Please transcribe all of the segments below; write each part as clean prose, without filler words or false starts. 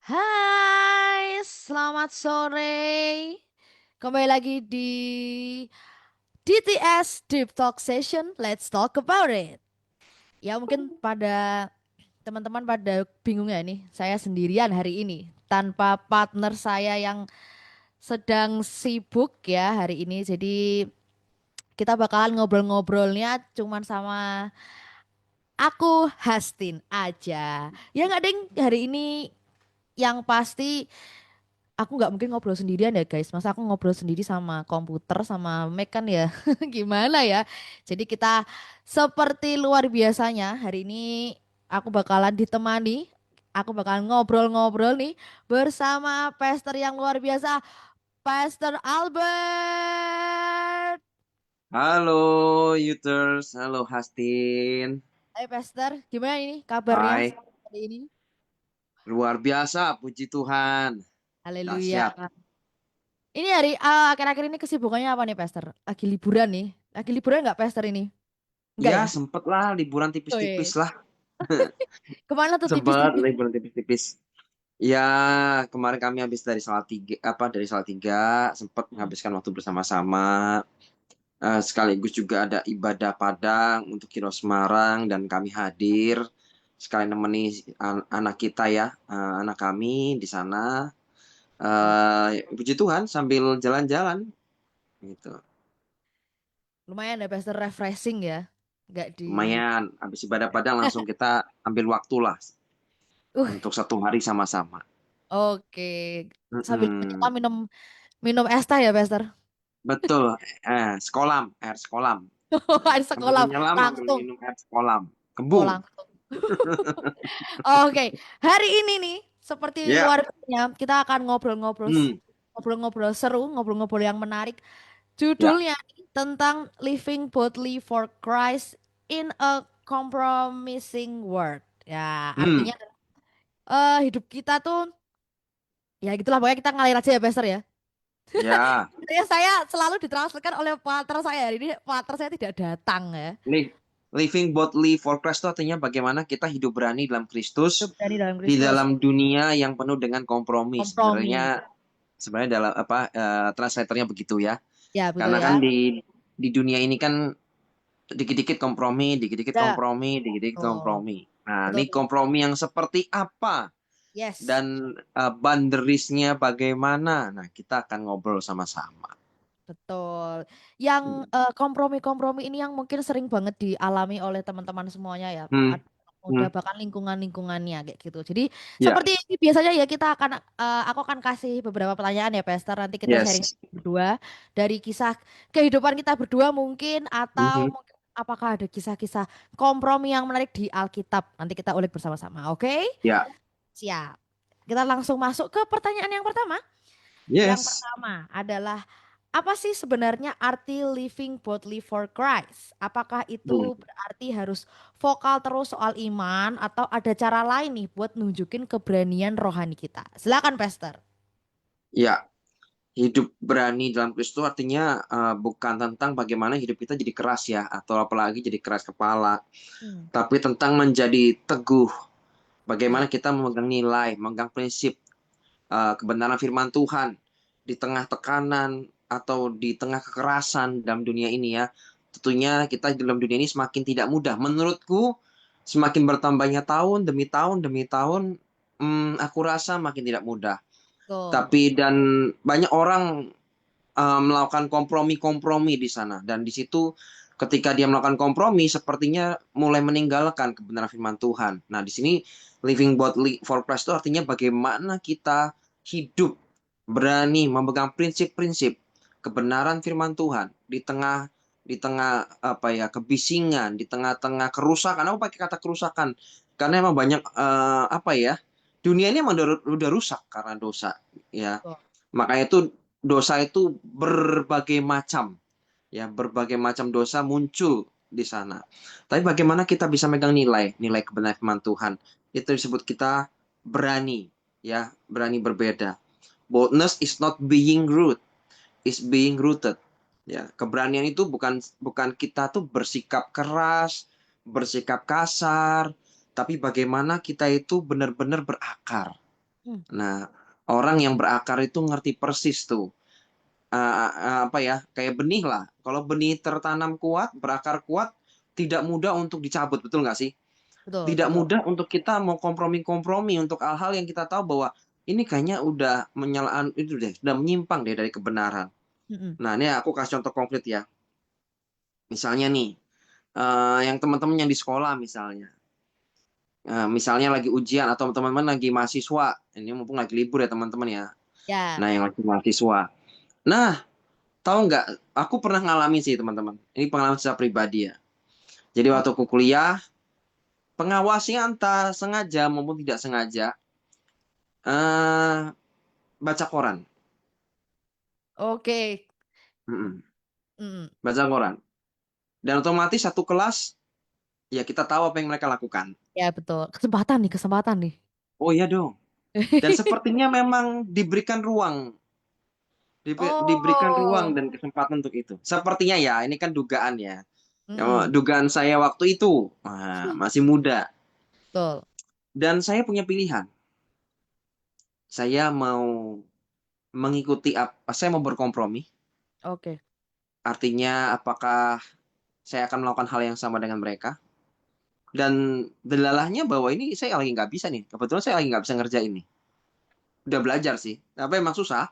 Hai, selamat sore. Kembali lagi di DTS Deep Talk Session. Let's talk about it. Ya mungkin pada teman-teman pada bingung ya nih. Saya sendirian hari ini tanpa partner saya yang sedang sibuk ya hari ini. Jadi kita bakalan ngobrol-ngobrolnya cuman sama aku Hastin aja. Ya nggak ding hari ini yang pasti aku nggak mungkin ngobrol sendirian ya guys. Masa aku ngobrol sendiri sama komputer sama Mac kan ya gimana ya. Jadi kita seperti luar biasanya hari ini aku bakalan ditemani. Aku bakalan ngobrol-ngobrol nih bersama pastor yang luar biasa, Pastor Albert. Halo, Youters. Halo, Hastin. Hai Pastor, gimana ini kabarnya Hai. hari ini? Luar biasa, puji Tuhan. Haleluya. Dahsyat. Ini hari akhir-akhir ini kesibukannya apa nih Pastor? Lagi liburan nih. Lagi liburan nggak Pastor ini? Enggak Ya, ya? sempet lah liburan tipis-tipis Wih. lah. Kemana tuh Sempet tipis-tipis? liburan tipis-tipis. Ya, kemarin kami habis dari Salatiga, dari Salatiga, sempat Hmm. menghabiskan waktu bersama-sama. Sekaligus juga ada ibadah Padang untuk Kiro Semarang dan kami hadir sekali nemeni anak kita ya, anak kami di sana. Oh, Puji Tuhan sambil jalan-jalan gitu. lumayan ya Pastor refreshing ya. Nggak di. Lumayan, habis ibadah Padang langsung kita ambil waktu lah Uh, untuk 1 hari sama-sama. oke. Sambil kita Mm-mm. minum minum es teh ya Pastor. Betul, sekolam, air sekolam. Ada Sambil sekolah menyelam, sambil langsung. minum air sekolam. Oh Kembung. langsung. Oke, hari ini nih seperti Ya, luar biasa kita akan ngobrol-ngobrol hmm, ngobrol-ngobrol seru, ngobrol-ngobrol yang menarik. ya, Judulnya tentang Living Boldly for Christ in a Compromising World. Ya, hmm, artinya hidup kita tuh ya gitulah pokoknya kita ngalir aja ya Pastor ya. ya. Ya saya selalu ditranslatekan oleh partner saya hari ini partner saya tidak datang ya. Living boldly for Christ itu artinya bagaimana kita hidup berani dalam Kristus Hidup dari dalam di Kristus. dalam dunia yang penuh dengan kompromi. Kompromi. Sebenarnya dalam apa translatornya begitu ya. Ya betul Karena kan ya. di dunia ini kan dikit-dikit kompromi, dikit-dikit Ya, kompromi, dikit-dikit betul. kompromi. Nah, ini Betul. kompromi yang seperti apa Yes. dan boundariesnya bagaimana? Nah, kita akan ngobrol sama-sama. Betul. Yang Hmm, kompromi-kompromi ini yang mungkin sering banget dialami oleh teman-teman semuanya ya. hmm, Ada anak muda hmm. bahkan lingkungan-lingkungannya kayak gitu. Jadi Ya, seperti biasanya ya kita akan aku akan kasih beberapa pertanyaan ya Pester. Nanti kita sharing yes. berdua dari kisah kehidupan kita berdua mungkin atau Mhm. mungkin apakah ada kisah-kisah kompromi yang menarik di Alkitab. Nanti kita ulik bersama-sama. Oke? Ya, Siap. Kita langsung masuk ke pertanyaan yang pertama. Yang yes. pertama adalah apa sih sebenarnya arti living boldly for Christ? Apakah Hmm. itu berarti harus vokal terus soal iman atau ada cara lain nih buat nunjukin keberanian rohani kita? Silakan, Pastor. Ya, hidup berani dalam Kristus artinya bukan tentang bagaimana hidup kita jadi keras ya, atau apalagi jadi keras kepala, Hmm. tapi tentang menjadi teguh. Ya, Bagaimana kita memegang nilai, memegang prinsip kebenaran firman Tuhan di tengah tekanan atau di tengah kekerasan dalam dunia ini ya. Tentunya kita dalam dunia ini semakin tidak mudah. Menurutku semakin bertambahnya tahun demi tahun, aku rasa makin tidak mudah. betul. Tapi dan banyak orang melakukan kompromi-kompromi di sana dan di situ ketika dia melakukan kompromi sepertinya mulai meninggalkan kebenaran firman Tuhan. Nah, di sini living boldly for Christ itu artinya bagaimana kita hidup berani memegang prinsip-prinsip kebenaran firman Tuhan di tengah apa ya kebisingan, di tengah-tengah kerusakan. Aku pakai kata kerusakan karena emang banyak apa ya dunia ini emang udah rusak karena dosa ya. Betul. Makanya itu dosa itu berbagai macam, ya berbagai macam dosa muncul di sana. Tapi bagaimana kita bisa megang nilai kebenaran firman Tuhan? Itu disebut kita berani, ya berani berbeda. Boldness is not being rude, is being rooted. Ya, keberanian itu bukan bukan kita tuh bersikap keras, bersikap kasar, tapi bagaimana kita itu benar-benar berakar. Hmm, Nah, orang yang berakar itu ngerti persis tuh. Apa ya, kayak benih lah. Kalau benih tertanam kuat, berakar kuat, tidak mudah untuk dicabut, betul nggak sih? betul, Tidak betul. mudah untuk kita mau kompromi-kompromi untuk hal-hal yang kita tahu bahwa ini kayaknya udah menyalaan itu deh, udah menyimpang deh dari kebenaran. Mm-mm. Nah, ini aku kasih contoh konkret ya. Misalnya nih, yang teman-teman yang di sekolah misalnya. Misalnya lagi ujian atau teman-teman lagi mahasiswa. Ini mumpung lagi libur ya teman-teman ya. Ya, Nah, yang lagi mahasiswa. Nah, tahu nggak? Aku pernah ngalamin sih teman-teman. Ini pengalaman secara pribadi ya. Jadi waktu aku kuliah, pengawasnya entah sengaja maupun tidak sengaja, eh baca koran. oke. Mm-mm. Mm, Baca koran. Dan otomatis satu kelas, ya kita tahu apa yang mereka lakukan. ya betul. Kesempatan nih, kesempatan nih. Oh iya dong. Dan sepertinya memang diberikan ruang, diberikan ruang Oh, dan kesempatan untuk itu. Sepertinya ya, ini kan dugaan ya. mm-mm. Dugaan saya waktu itu, masih muda. Betul. Dan saya punya pilihan. Saya mau mengikuti apa, saya mau berkompromi. Oke. Artinya apakah saya akan melakukan hal yang sama dengan mereka? Dan delalahnya bahwa ini saya lagi nggak bisa nih. Kebetulan saya lagi nggak bisa ngerjain ini. Udah belajar sih, tapi emang susah.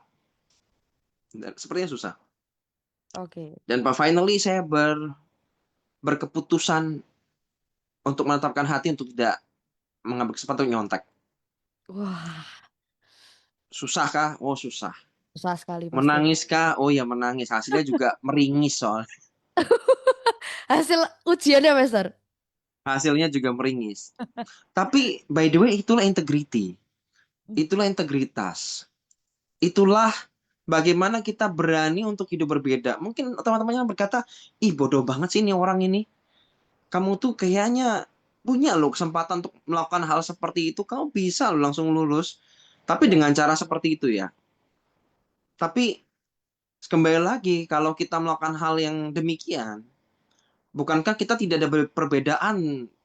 Dan sepertinya susah. Oke. Dan finally saya berkeputusan untuk menetapkan hati untuk tidak mengambil kesempatan untuk nyontek. Wah, Susah kah? Oh susah. susah sekali pasti. Menangis kah? Oh ya menangis. Hasilnya juga meringis soal. Hasil ujiannya, Master. Hasilnya juga meringis. Tapi by the way itulah integrity. Itulah integritas. Itulah bagaimana kita berani untuk hidup berbeda. Mungkin teman-teman yang berkata, ih bodoh banget sih ini orang ini. Kamu tuh kayaknya punya loh kesempatan untuk melakukan hal seperti itu. Kamu bisa loh langsung lulus. Tapi Ya. dengan cara seperti itu ya. Tapi kembali lagi, kalau kita melakukan hal yang demikian, bukankah kita tidak ada perbedaan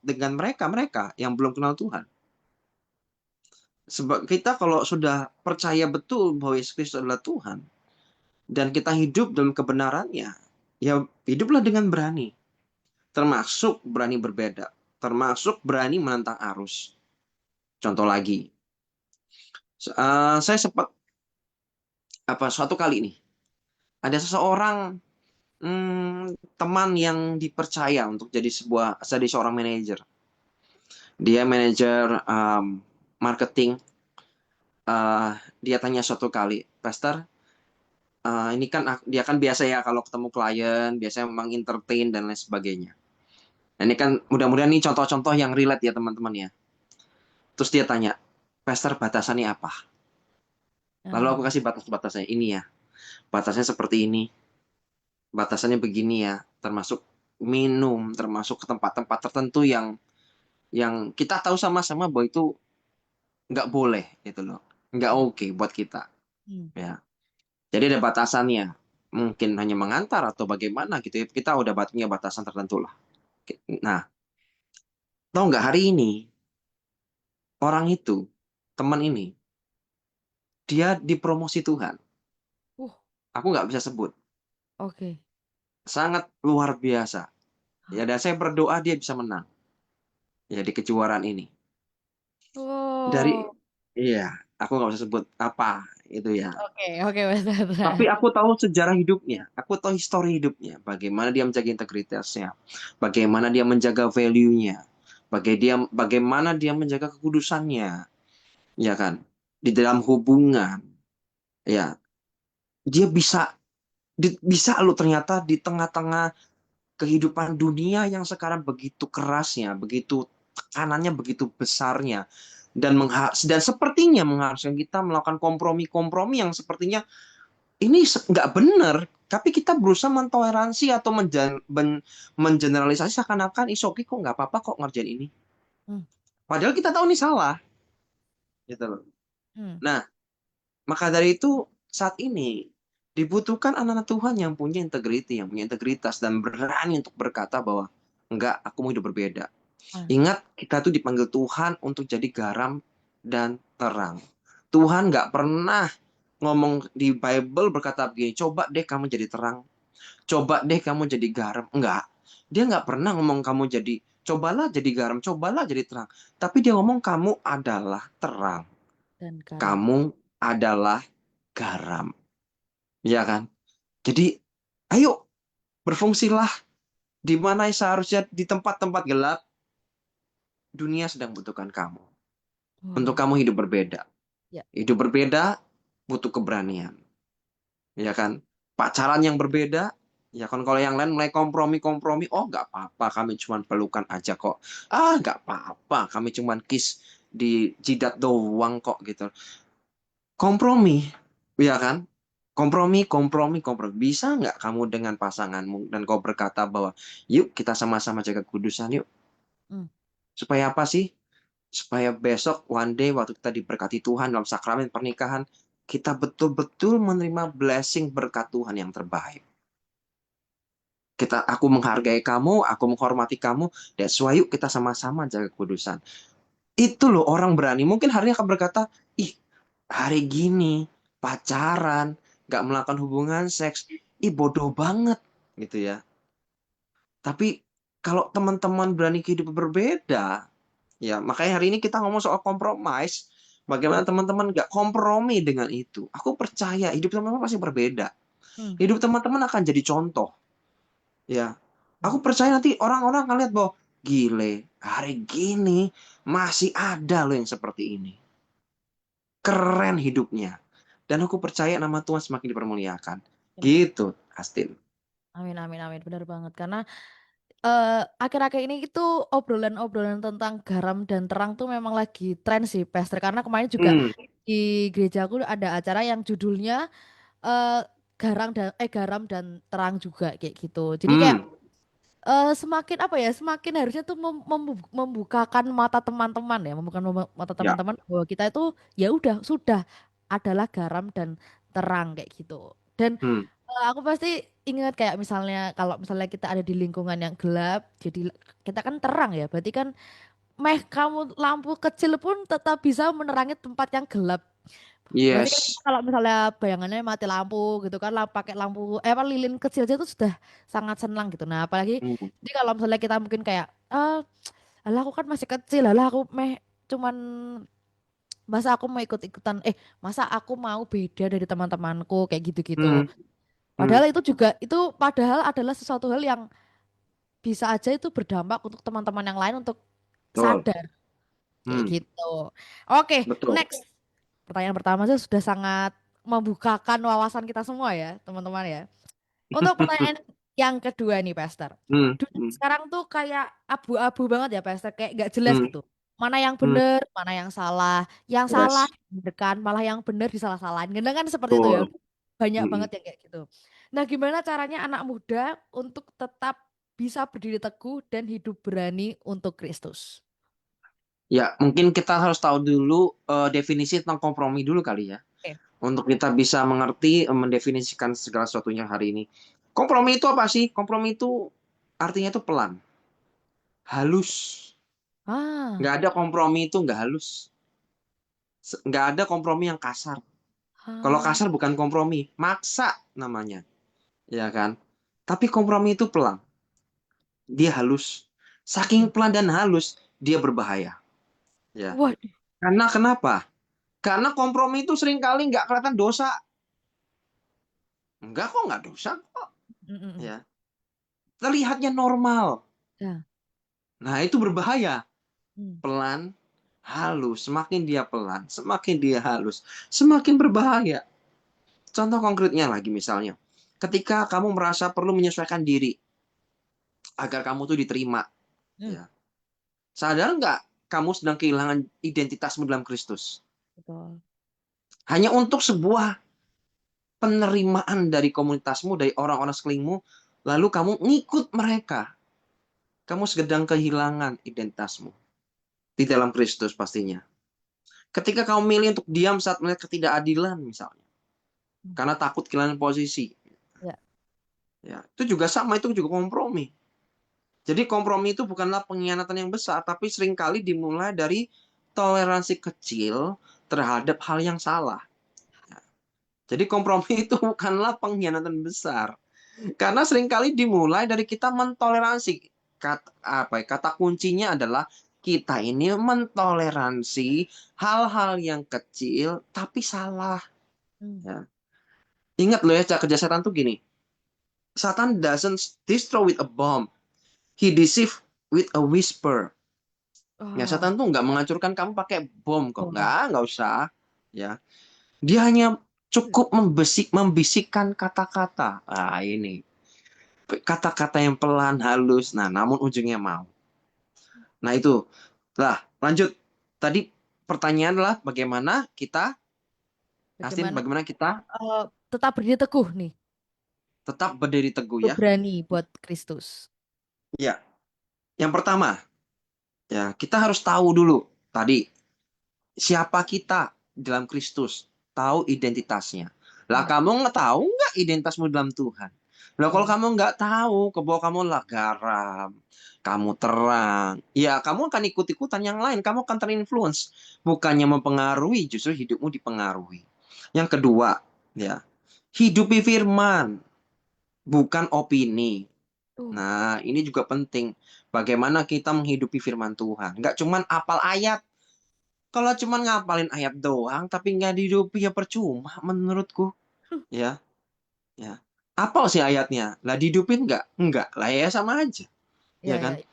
dengan mereka-mereka yang belum kenal Tuhan? Sebab kita kalau sudah percaya betul bahwa Yesus Kristus adalah Tuhan, dan kita hidup dalam kebenarannya, ya hiduplah dengan berani. Termasuk berani berbeda. Termasuk berani menentang arus. Contoh lagi, saya sempat apa suatu kali nih ada seseorang teman yang dipercaya untuk jadi seorang manajer. Dia manajer marketing. Eh, Dia tanya suatu kali, Pastor, ini kan dia kan biasa ya kalau ketemu klien, biasanya memang entertain dan lain sebagainya. Nah, ini kan mudah-mudahan nih contoh-contoh yang relate ya teman-teman ya. Terus dia tanya, Pastor batasannya apa? Lalu aku Nah, kasih batas-batasnya ini ya. Batasnya seperti ini, batasannya begini ya. Termasuk minum, termasuk ke tempat-tempat tertentu yang kita tahu sama-sama bahwa itu nggak boleh gitu loh, nggak hmm, oke buat kita hmm. ya. Jadi ada batasannya. Mungkin hanya mengantar atau bagaimana gitu ya. Kita udah punya batasan tertentu lah. Nah, tahu nggak hari ini orang itu, teman ini, dia dipromosi Tuhan. Uh, Aku nggak bisa sebut. oke. Sangat luar biasa. Ya, dan saya berdoa dia bisa menang ya di kejuaraan ini. Dari, Oh, iya, aku nggak bisa sebut apa itu ya. oke, oke, Master. Tapi aku tahu sejarah hidupnya, aku tahu histori hidupnya, bagaimana dia menjaga integritasnya, bagaimana dia menjaga value-nya, bagaimana dia menjaga kekudusannya, ya kan? Di dalam hubungan, ya, dia bisa lo ternyata di tengah-tengah kehidupan dunia yang sekarang begitu kerasnya, begitu tekanannya begitu besarnya, dan sepertinya mengharuskan kita melakukan kompromi-kompromi yang sepertinya ini nggak benar, tapi kita berusaha mentoleransi atau mengeneralisasi seakan-akan is okay kok nggak apa-apa kok ngerjain ini. Hmm, Padahal kita tahu ini salah, gitu loh. hmm. Nah, maka dari itu saat ini dibutuhkan anak-anak Tuhan yang punya integriti, yang punya integritas dan berani untuk berkata bahwa enggak, aku mau hidup berbeda. Ah, Ingat, kita tuh dipanggil Tuhan untuk jadi garam dan terang. Tuhan nggak pernah ngomong di Bible berkata begini, coba deh kamu jadi terang, coba deh kamu jadi garam. Enggak. Dia nggak pernah ngomong kamu jadi, cobalah jadi garam, cobalah jadi terang. Tapi dia ngomong kamu adalah terang. Dan garam. Kamu adalah garam. Ya kan? Jadi, ayo berfungsilah di mana seharusnya di tempat-tempat gelap, dunia sedang butuhkan kamu. Untuk Wow. kamu hidup berbeda. Ya. Hidup berbeda butuh keberanian. Ya kan? Pacaran yang berbeda, ya kan kalau yang lain mulai kompromi-kompromi, oh nggak apa-apa, kami cuma pelukan aja kok. Ah, nggak apa-apa, kami cuma kiss di jidat doang kok gitu. Kompromi, ya kan? Kompromi, kompromi, kompromi. Bisa nggak kamu dengan pasanganmu dan kau berkata bahwa, yuk kita sama-sama jaga kudusan yuk. Hmm. Supaya apa sih? Supaya besok one day waktu kita diberkati Tuhan dalam sakramen pernikahan, kita betul-betul menerima blessing berkat Tuhan yang terbaik. Aku menghargai kamu, aku menghormati kamu, that's why yuk kita sama-sama jaga kudusan. Itu loh orang berani. Mungkin hari ini akan berkata, ih hari gini pacaran, gak melakukan hubungan seks, ih bodoh banget gitu ya. Tapi kalau teman-teman berani hidup berbeda, ya makanya hari ini kita ngomong soal kompromis. Bagaimana teman-teman gak kompromi dengan itu? Aku percaya hidup teman-teman pasti berbeda. Hmm. Hidup teman-teman akan jadi contoh. Ya, aku percaya nanti orang-orang akan lihat bahwa gile, hari gini masih ada loh yang seperti ini. Keren hidupnya. Dan aku percaya nama Tuhan semakin dipermuliakan. Benar. Gitu, Astin. Amin, amin, amin. Benar banget. Karena akhir-akhir ini itu obrolan-obrolan tentang garam dan terang tuh memang lagi tren sih, Pastor. Karena kemarin juga Hmm, di gerejaku ada acara yang judulnya eh garam dan terang juga kayak gitu. Jadi kayak hmm, semakin apa ya, semakin harusnya tuh membukakan mata teman-teman ya, membukakan mata ya, teman-teman bahwa kita itu ya udah sudah adalah garam dan terang kayak gitu. Dan hmm, aku pasti ingat kayak misalnya kalau misalnya kita ada di lingkungan yang gelap, jadi kita kan terang ya, berarti kan kamu lampu kecil pun tetap bisa menerangi tempat yang gelap. Berarti kan kita yes, kalau misalnya bayangannya mati lampu gitu kan, pakai lampu apa lilin kecil aja itu sudah sangat senang gitu. Nah, apalagi hmm, jadi kalau misalnya kita mungkin kayak alah aku kan masih kecil, alah aku cuman masa aku mau ikut-ikutan masa aku mau beda dari teman-temanku kayak gitu-gitu. hmm, hmm, Padahal itu juga itu padahal adalah sesuatu hal yang bisa aja itu berdampak untuk teman-teman yang lain untuk betul, sadar kayak hmm, gitu. Oke, betul, next. Pertanyaan pertama sih sudah sangat membukakan wawasan kita semua ya, teman-teman ya. Untuk pertanyaan yang kedua nih, Pastor. hmm, Dunia hmm, sekarang tuh kayak abu-abu banget ya, Pastor. Kayak nggak jelas hmm, gitu. Mana yang hmm, benar, mana yang salah. Yang salah yes, dibenarkan, malah yang benar disalah-salahin. Kadang kan seperti itu ya. betul, Banyak hmm, hmm. banget yang kayak gitu. Nah, gimana caranya anak muda untuk tetap bisa berdiri teguh dan hidup berani untuk Kristus? Ya, mungkin kita harus tahu dulu definisi tentang kompromi dulu kali ya. Oke. Untuk kita bisa mengerti, mendefinisikan segala sesuatunya hari ini. Kompromi itu apa sih? Kompromi itu artinya itu pelan, halus. Ah, Nggak ada kompromi itu nggak halus. Nggak ada kompromi yang kasar. Kalau ah, kasar bukan kompromi, maksa namanya, ya kan? Tapi kompromi itu pelan, dia halus. Saking mm. pelan dan halus, dia berbahaya. Ya, Waduh. karena kenapa? Karena kompromi itu seringkali nggak kelihatan dosa. Enggak kok, nggak dosa kok. Mm, mm, mm. Ya, terlihatnya normal. Ya. Nah, itu berbahaya. Hmm. Pelan, halus. Semakin dia pelan, semakin dia halus, semakin berbahaya. Contoh konkretnya lagi misalnya, ketika kamu merasa perlu menyesuaikan diri agar kamu tuh diterima, Hmm. ya. Sadar nggak kamu sedang kehilangan identitasmu dalam Kristus? Betul. Hanya untuk sebuah penerimaan dari komunitasmu, dari orang-orang sekelilingmu, lalu kamu ngikut mereka. Kamu sedang kehilangan identitasmu di dalam Kristus pastinya. Ketika kamu milih untuk diam saat melihat ketidakadilan misalnya, Hmm. karena takut kehilangan posisi, Ya. ya itu juga sama, itu juga kompromi. Jadi kompromi itu bukanlah pengkhianatan yang besar, tapi seringkali dimulai dari toleransi kecil terhadap hal yang salah. Jadi kompromi itu bukanlah pengkhianatan besar. Karena seringkali dimulai dari kita mentoleransi. Kata kuncinya adalah kita ini mentoleransi hal-hal yang kecil tapi salah. Hmm. Ya. Ingat loh ya, cara kerja setan tuh gini. Satan doesn't destroy with a bomb. He deceive with a whisper. Ya, Oh, setan tuh nggak menghancurkan kamu pakai bom kok. oh. Nggak usah. Ya, dia hanya cukup membisikkan kata-kata. Ah, ini kata-kata yang pelan, halus. Nah, namun ujungnya mau. Nah, itu. Lah, lanjut. Tadi pertanyaan adalah bagaimana kita, Astin, Bagaimana bagaimana kita eh, tetap berdiri teguh nih, tetap berdiri teguh untuk ya. berani buat Kristus. Ya, yang pertama, ya kita harus tahu dulu tadi siapa kita dalam Kristus, tahu identitasnya. Lah Hmm. kamu nggak tahu nggak identitasmu dalam Tuhan? Lah kalau Oh. kamu nggak tahu, bahwa kamu lah garam, kamu terang, ya kamu akan ikut-ikutan yang lain, kamu akan terinfluence, bukannya mempengaruhi, justru hidupmu dipengaruhi. Yang kedua, ya hidupi firman, bukan opini. Uh, Nah, ini juga penting. Bagaimana kita menghidupi firman Tuhan. Nggak cuman apal ayat, kalau cuma ngapalin ayat doang tapi nggak dihidupi ya percuma menurutku. Ya, ya. Apal sih ayatnya? Lah dihidupin nggak? Nggak. Lah ya sama aja. Ya ya, kan? ya.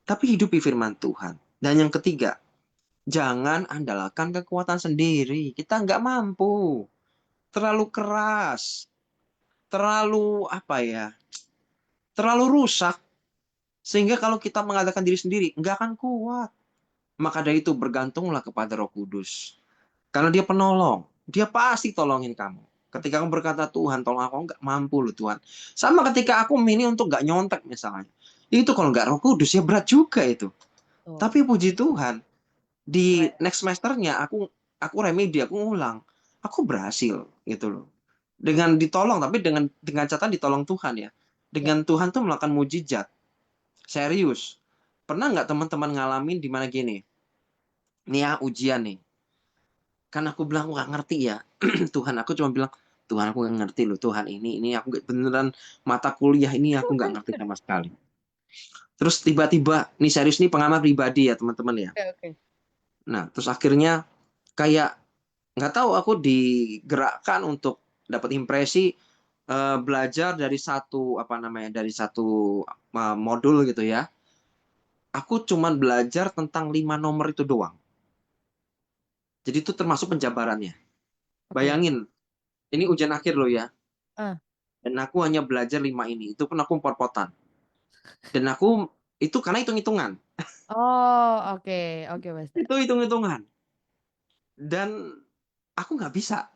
Tapi hidupi firman Tuhan. Dan yang ketiga, jangan andalkan kekuatan sendiri. Kita nggak mampu. Terlalu keras. Terlalu apa ya? Terlalu rusak. Sehingga kalau kita mengadakan diri sendiri, nggak akan kuat. Maka dari itu bergantunglah kepada Roh Kudus. Karena dia penolong. Dia pasti tolongin kamu. Ketika kamu berkata, Tuhan tolong aku, nggak mampu loh Tuhan. Sama ketika aku milih untuk nggak nyontek misalnya. Itu kalau nggak Roh Kudus ya berat juga itu. Oh, Tapi puji Tuhan, di keren. next semesternya aku remedi, aku ngulang. Aku berhasil gitu loh. Dengan ditolong, tapi dengan catatan ditolong Tuhan ya. Ya. Dengan Tuhan tuh melakukan mujizat. Serius. Pernah nggak teman-teman ngalamin di mana gini? Nih ya ujian nih. Kan aku bilang aku nggak ngerti ya. Tuhan aku cuma bilang Tuhan aku nggak ngerti loh Tuhan ini aku beneran mata kuliah ini aku nggak ngerti sama sekali. Terus tiba-tiba nih serius nih pengalaman pribadi ya teman-teman ya. Oke, oke. Nah terus akhirnya kayak nggak tahu aku digerakkan untuk dapat impresi, belajar dari satu apa namanya dari satu modul gitu ya. Aku cuman belajar tentang 5 nomor itu doang. Jadi itu termasuk penjabarannya. Oke. Bayangin, ini ujian akhir loh ya. Ah. Dan aku hanya belajar 5 ini. Itu pun aku pot-potan. Dan aku itu karena hitung-hitungan. Oh, oke, oke, Mas. Itu hitung-hitungan. Dan aku nggak bisa.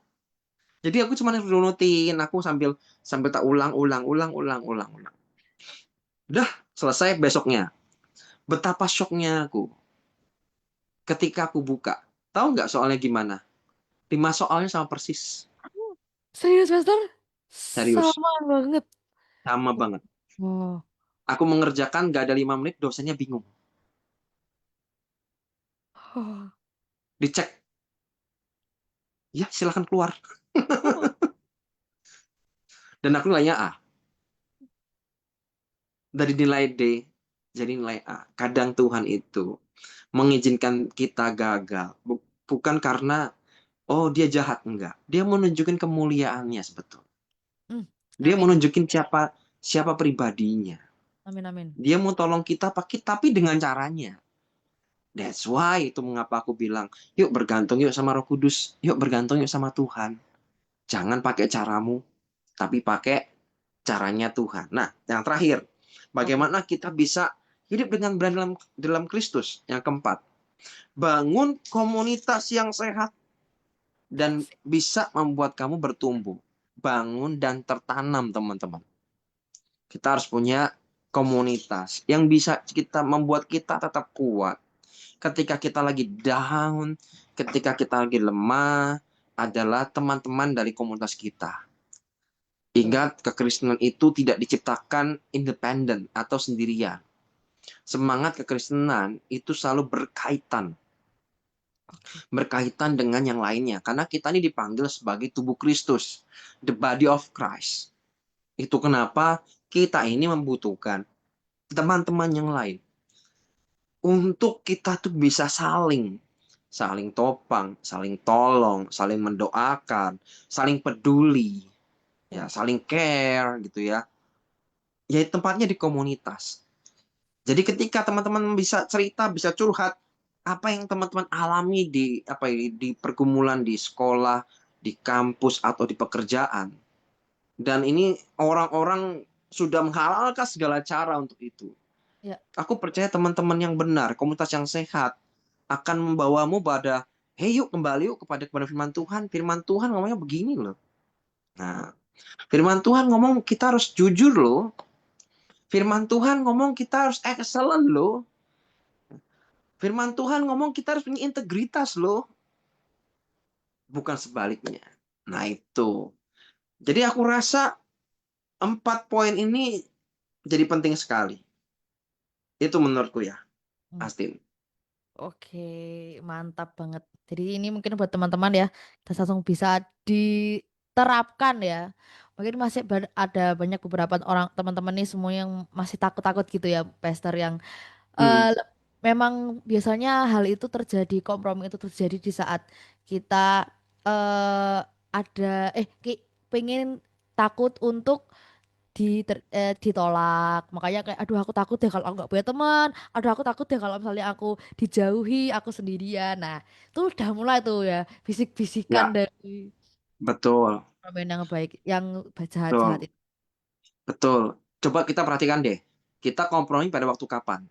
Jadi aku cuma runutin. Aku sambil sambil tak ulang, ulang, ulang, ulang, ulang, ulang. Udah selesai besoknya. Betapa syoknya aku ketika aku buka. Tahu nggak soalnya gimana? 5 soalnya sama persis. Serius, Master? Serius. Sama banget. Sama banget. Oh. Aku mengerjakan nggak ada 5 menit, dosennya bingung. Oh. Dicek. Ya silahkan keluar. Oh. Dan aku nilainya A. Dari nilai D jadi nilai A. Kadang Tuhan itu mengizinkan kita gagal. Bukan karena, oh dia jahat. Enggak. Dia menunjukkan kemuliaannya sebetulnya. Hmm. Dia Amin. menunjukkan siapa siapa pribadinya. Amin, amin. Dia mau tolong kita pakai tapi dengan caranya. That's why itu mengapa aku bilang, yuk bergantung yuk sama Roh Kudus. Yuk bergantung yuk sama Tuhan. Jangan pakai caramu, tapi pakai caranya Tuhan. Nah, yang terakhir, Oke. bagaimana kita bisa hidup dengan berani dalam Kristus? Yang keempat, bangun komunitas yang sehat dan bisa membuat kamu bertumbuh, bangun dan tertanam, teman-teman. Kita harus punya komunitas yang bisa kita membuat kita tetap kuat. Ketika kita lagi down, ketika kita lagi lemah, adalah teman-teman dari komunitas kita. Tuh. Ingat, kekristenan itu tidak diciptakan independen atau sendirian. Semangat kekristenan itu selalu berkaitan Oke. berkaitan dengan yang lainnya. Karena kita ini dipanggil sebagai tubuh Kristus, the body of Christ. Itu kenapa kita ini membutuhkan teman-teman yang lain untuk kita tuh bisa saling topang, saling tolong, saling mendoakan, saling peduli, Ya. ya, saling care gitu ya. Ya tempatnya di komunitas. Jadi ketika teman-teman bisa cerita, bisa curhat apa yang teman-teman alami di pergumulan di sekolah, di kampus atau di pekerjaan. Dan ini orang-orang sudah menghalalkan segala cara untuk itu. Ya. Aku percaya teman-teman yang benar, komunitas yang sehat akan membawamu pada, hey yuk kembali yuk kepada firman Tuhan. Firman Tuhan ngomongnya begini loh. Nah, firman Tuhan ngomong kita harus jujur loh. Firman Tuhan ngomong kita harus excellent loh. Firman Tuhan ngomong kita harus punya integritas loh. Bukan sebaliknya. Nah itu. Jadi aku rasa 4 poin ini jadi penting sekali. Itu menurutku ya, Hmm. Astin. Oke, mantap banget. Jadi ini mungkin buat teman-teman ya, kita langsung bisa diterapkan ya. Mungkin masih ada banyak beberapa orang teman-teman nih semua yang masih takut-takut gitu ya, Pastor yang Hmm. memang biasanya hal itu terjadi, kompromi itu terjadi di saat kita eh ada pengen takut untuk ditolak. Makanya kayak aduh aku takut deh kalau aku nggak punya teman. Aduh aku takut deh kalau misalnya aku dijauhi, aku sendirian. Nah, itu udah mulai tuh ya bisik-bisikan Ya, dari betul. pemain yang baik, yang jahat-jahat Betul. itu. Betul. Coba kita perhatikan deh. Kita kompromi pada waktu kapan?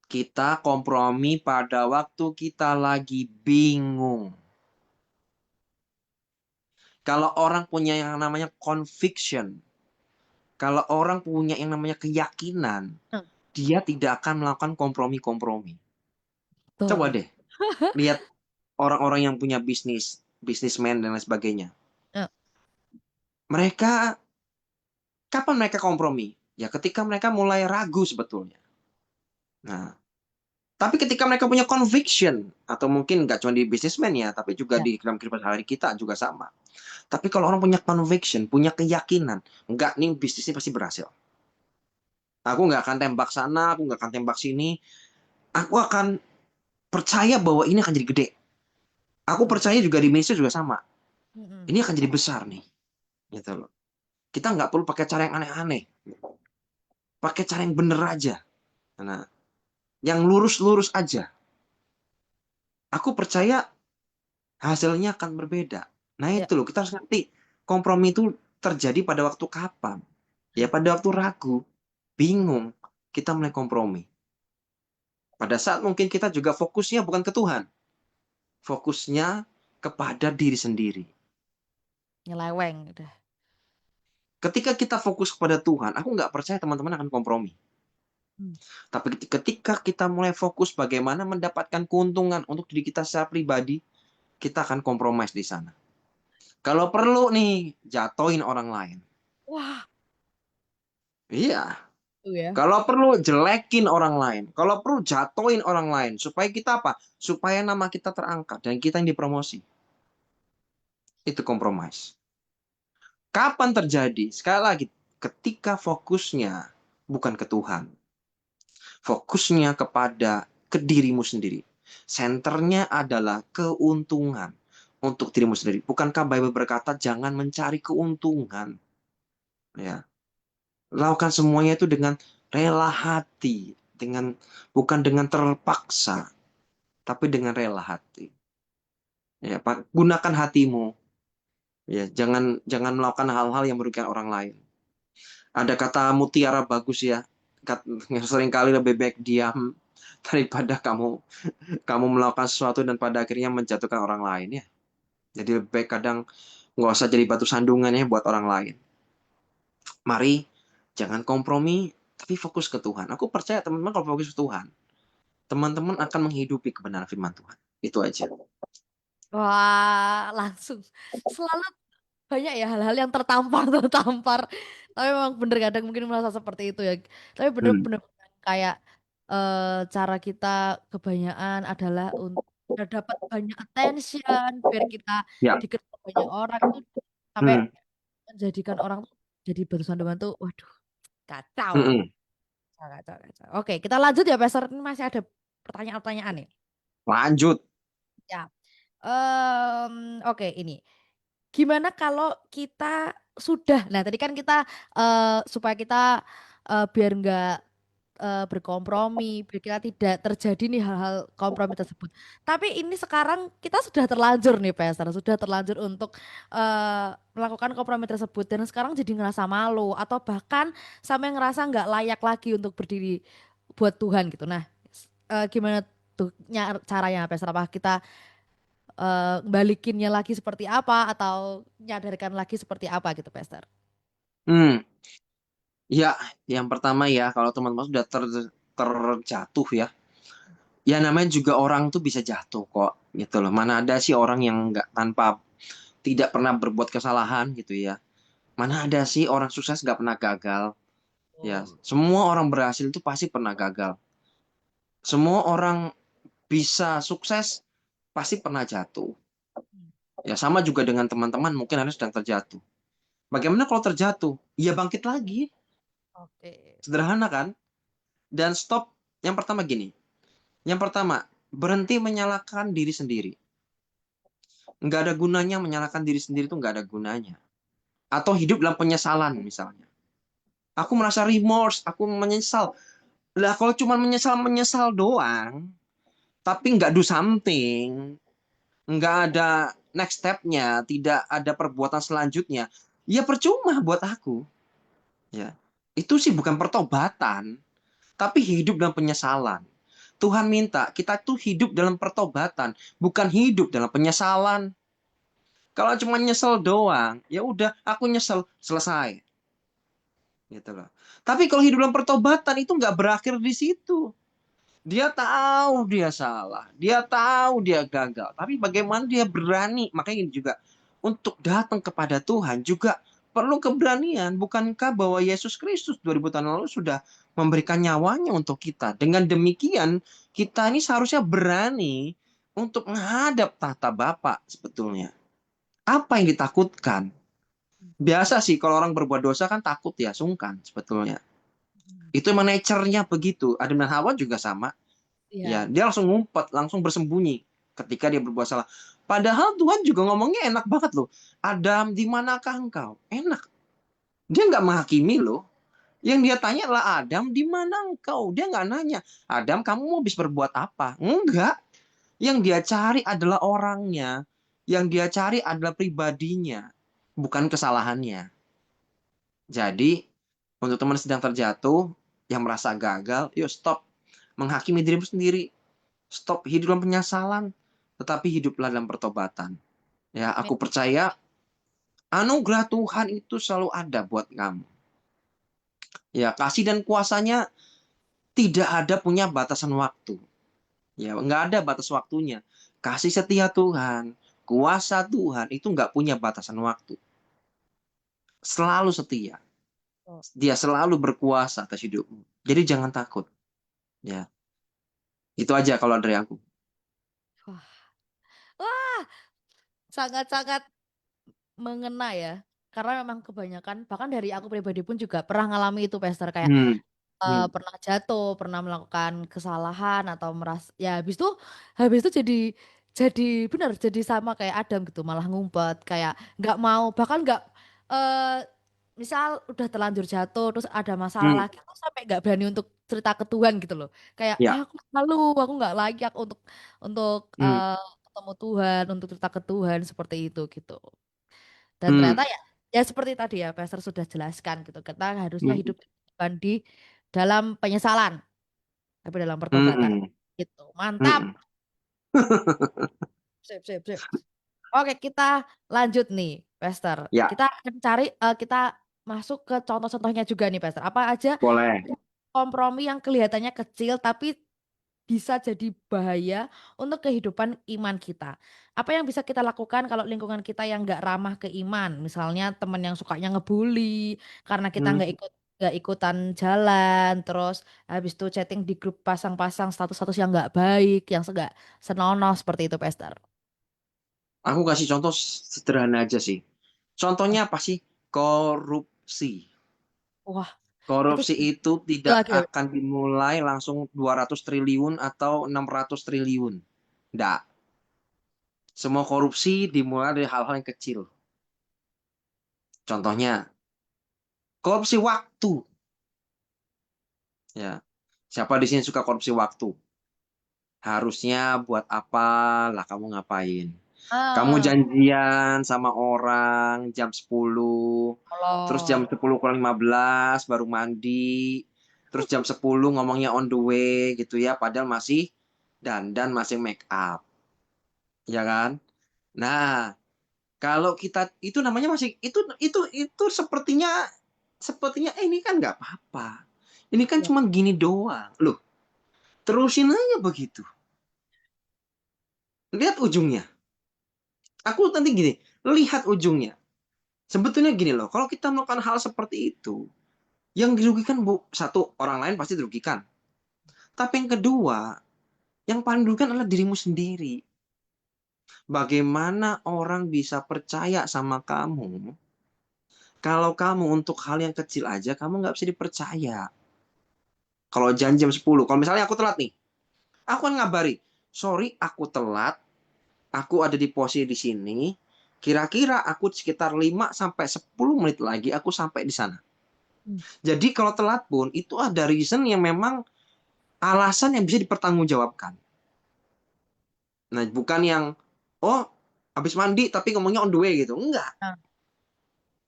Kita kompromi pada waktu kita lagi bingung. Kalau orang punya yang namanya conviction, kalau orang punya yang namanya keyakinan, Hmm, dia tidak akan melakukan kompromi-kompromi. Coba betul. deh, lihat orang-orang yang punya bisnis, bisnismen dan lain sebagainya. Eh, Mereka, kapan mereka kompromi? Ya ketika mereka mulai ragu sebetulnya. Nah, tapi ketika mereka punya conviction, atau mungkin nggak cuma di bisnismen ya, tapi juga ya. di dalam kehidupan sehari kita juga sama. Tapi kalau orang punya conviction, punya keyakinan, nggak nih bisnis ini pasti berhasil. Aku nggak akan tembak sana, aku nggak akan tembak sini. Aku akan percaya bahwa ini akan jadi gede. Aku Betul. percaya juga di Indonesia juga sama. Mm-mm. Ini akan jadi besar nih, gitu loh. Kita nggak perlu pakai cara yang aneh-aneh, pakai cara yang bener aja. Nah, yang lurus-lurus aja. Aku percaya hasilnya akan berbeda. Nah Ya. itu loh, kita harus ngerti kompromi itu terjadi pada waktu kapan. Ya pada waktu ragu, bingung, kita mulai kompromi. Pada saat mungkin kita juga fokusnya bukan ke Tuhan, fokusnya kepada diri sendiri. Nyeleweng udah. Ketika kita fokus kepada Tuhan, aku nggak percaya teman-teman akan kompromi. Hmm. Tapi ketika kita mulai fokus bagaimana mendapatkan keuntungan untuk diri kita secara pribadi, kita akan kompromi di sana. Kalau perlu nih, jatoin orang lain. Wah, Iya, itu ya. kalau perlu jelekin orang lain, kalau perlu jatoin orang lain, supaya kita apa? Supaya nama kita terangkat dan kita yang dipromosi. Itu kompromis. Kapan terjadi? Sekali lagi, ketika fokusnya bukan ke Tuhan, fokusnya kepada ke dirimu sendiri. Senternya adalah keuntungan untuk dirimu sendiri. Bukankah Bible berkata jangan mencari keuntungan, ya? Lakukan semuanya itu dengan rela hati, dengan bukan dengan terpaksa, tapi dengan rela hati. Ya, gunakan hatimu. Ya, jangan jangan melakukan hal-hal yang merugikan orang lain. Ada kata mutiara bagus ya. Yang sering kali lebih baik diam daripada kamu melakukan sesuatu dan pada akhirnya menjatuhkan orang lain ya. Jadi lebih baik kadang nggak usah jadi batu sandungan ya buat orang lain. Mari jangan kompromi, tapi fokus ke Tuhan. Aku percaya teman-teman kalau fokus ke Tuhan, teman-teman akan menghidupi kebenaran firman Tuhan. Itu aja. Wah, langsung selalu banyak ya hal-hal yang tertampar tertampar. Tapi memang bener kadang mungkin merasa seperti itu ya. Tapi Hmm. bener-bener kayak cara kita kebanyakan adalah untuk dapat banyak attention, biar kita Ya. dikenal banyak orang itu sampai Hmm. menjadikan orang tuh jadi bersentuhan tuh, waduh, kacau. Mm-mm. Kacau, kacau, kacau. Oke, kita lanjut ya, Pastor. Ini masih ada pertanyaan-pertanyaan nih. Lanjut. Ya. Oke, ini. Gimana kalau kita sudah, nah tadi kan kita supaya kita biar nggak berkompromi, biar kita tidak terjadi nih hal-hal kompromi tersebut. Tapi ini sekarang kita sudah terlanjur nih, Pastor, sudah terlanjur untuk melakukan kompromi tersebut dan sekarang jadi ngerasa malu atau bahkan sampai ngerasa nggak layak lagi untuk berdiri buat Tuhan gitu. Nah, gimana tuh caranya, Pastor? Apa kita balikinnya lagi seperti apa atau nyadarkan lagi seperti apa gitu, Pastor? Hmm. Ya, yang pertama ya, kalau teman-teman sudah terjatuh ya, ya namanya juga orang tuh bisa jatuh kok, gitu loh. Mana ada sih orang yang nggak tanpa tidak pernah berbuat kesalahan gitu ya. Mana ada sih orang sukses nggak pernah gagal, ya. Oh. Semua orang berhasil itu pasti pernah gagal. Semua orang bisa sukses pasti pernah jatuh. Ya sama juga dengan teman-teman mungkin Anda sedang terjatuh. Bagaimana kalau terjatuh? Ya bangkit lagi. Oke. Sederhana kan? Dan stop. Yang pertama gini. Yang pertama, berhenti menyalahkan diri sendiri. Nggak ada gunanya menyalahkan diri sendiri itu nggak ada gunanya. Atau hidup dalam penyesalan misalnya. Aku merasa remorse, aku menyesal. Lah kalau cuma menyesal-menyesal doang, tapi nggak do something, nggak ada next step-nya, tidak ada perbuatan selanjutnya, ya percuma buat aku. Ya, itu sih bukan pertobatan, tapi hidup dalam penyesalan. Tuhan minta kita tuh hidup dalam pertobatan, bukan hidup dalam penyesalan. Kalau cuma nyesel doang, ya udah aku nyesel, selesai. Gitu loh. Tapi kalau hidup dalam pertobatan itu nggak berakhir di situ. Dia tahu dia salah, dia tahu dia gagal, tapi bagaimana dia berani? Makanya ini juga untuk datang kepada Tuhan juga perlu keberanian. Bukankah bahwa Yesus Kristus 2000 tahun lalu sudah memberikan nyawanya untuk kita? Dengan demikian, kita ini seharusnya berani untuk menghadap tahta Bapa sebetulnya. Apa yang ditakutkan? Biasa sih kalau orang berbuat dosa kan takut ya, sungkan sebetulnya. Itu emang nature-nya begitu. Adam dan Hawa juga sama. Ya, Iya. dia langsung ngumpet, langsung bersembunyi ketika dia berbuat salah. Padahal Tuhan juga ngomongnya enak banget loh. Adam, di manakah engkau? Enak. Dia nggak menghakimi loh. Yang dia tanya adalah Adam, di mana engkau? Dia nggak nanya, Adam, kamu mau habis berbuat apa? Enggak. Yang dia cari adalah orangnya. Yang dia cari adalah pribadinya, bukan kesalahannya. Jadi, untuk teman sedang terjatuh, yang merasa gagal, yuk stop. Menghakimi dirimu sendiri. Stop hidup dalam penyesalan, tetapi hiduplah dalam pertobatan. Ya, Amin. aku percaya anugerah Tuhan itu selalu ada buat kamu. Ya, kasih dan kuasanya tidak ada punya batasan waktu. Ya, nggak ada batas waktunya. Kasih setia Tuhan, kuasa Tuhan itu nggak punya batasan waktu. Selalu setia. Oh. Dia selalu berkuasa atas hidupmu. Jadi jangan takut. Ya, itu aja kalau dari aku. Wah, wah, sangat-sangat mengena ya. Karena memang kebanyakan, bahkan dari aku pribadi pun juga pernah ngalami itu, Pastor. Kayak Hmm. Hmm. pernah jatuh, pernah melakukan kesalahan atau merasa, ya habis itu jadi benar, jadi sama kayak Adam gitu, malah ngumpet, kayak nggak mau, bahkan nggak eh misal udah terlanjur jatuh terus ada masalah Hmm. lagi aku sampai nggak berani untuk cerita ke Tuhan gitu loh, kayak Ya. aku malu, aku nggak layak untuk Hmm. ketemu Tuhan, untuk cerita ke Tuhan seperti itu gitu. Dan Hmm. ternyata ya, ya seperti tadi ya Pastor sudah jelaskan gitu, kita harusnya Hmm. hidup bukan di dalam penyesalan tapi dalam pertobatan Hmm. gitu. Mantap. Hmm. Sip, sip, sip. Oke, kita lanjut nih, Pastor. Ya, Kita akan cari, kita masuk ke contoh-contohnya juga nih, Pastor. Apa aja boleh. kompromi yang kelihatannya kecil tapi bisa jadi bahaya untuk kehidupan iman kita. Apa yang bisa kita lakukan kalau lingkungan kita yang nggak ramah ke iman? Misalnya teman yang sukanya ngebully karena kita Hmm. nggak ikut nggak ikutan jalan, terus habis itu chatting di grup pasang-pasang status-status yang nggak baik, yang nggak senonoh seperti itu, Pester. Aku kasih contoh sederhana aja sih. Contohnya apa sih? Korupsi. Wah, itu Korupsi itu itu tidak lagi. akan dimulai langsung 200 triliun atau 600 triliun. Nggak. Semua korupsi dimulai dari hal-hal yang kecil. Contohnya, korupsi waktu. Ya, siapa di sini suka korupsi waktu? Harusnya buat apa lah kamu ngapain? Kamu Ah, janjian sama orang jam 10, terus jam molor. 10 kurang 15 baru mandi, terus jam 10 ngomongnya on the way gitu ya, padahal masih dandan, masih make up, ya kan? Nah, kalau kita itu namanya masih itu sepertinya sepertinya ini kan nggak apa-apa. Ini kan Ya. cuma gini doang. Loh, terusin aja begitu. Lihat ujungnya. Aku nanti gini, lihat ujungnya. Sebetulnya gini loh, kalau kita melakukan hal seperti itu, yang dirugikan bu, satu orang lain pasti dirugikan. Tapi yang kedua, yang paling dirugikan adalah dirimu sendiri. Bagaimana orang bisa percaya sama kamu kalau kamu untuk hal yang kecil aja kamu nggak bisa dipercaya. Kalau janji jam 10, kalau misalnya aku telat nih, aku kan ngabari, sorry aku telat, aku ada di posisi di sini, kira-kira aku sekitar 5 sampai 10 menit lagi aku sampai di sana. Hmm. Jadi kalau telat pun itu ada reason yang memang alasan yang bisa dipertanggungjawabkan. Nah, bukan yang oh habis mandi tapi ngomongnya on the way gitu. Enggak. Nah,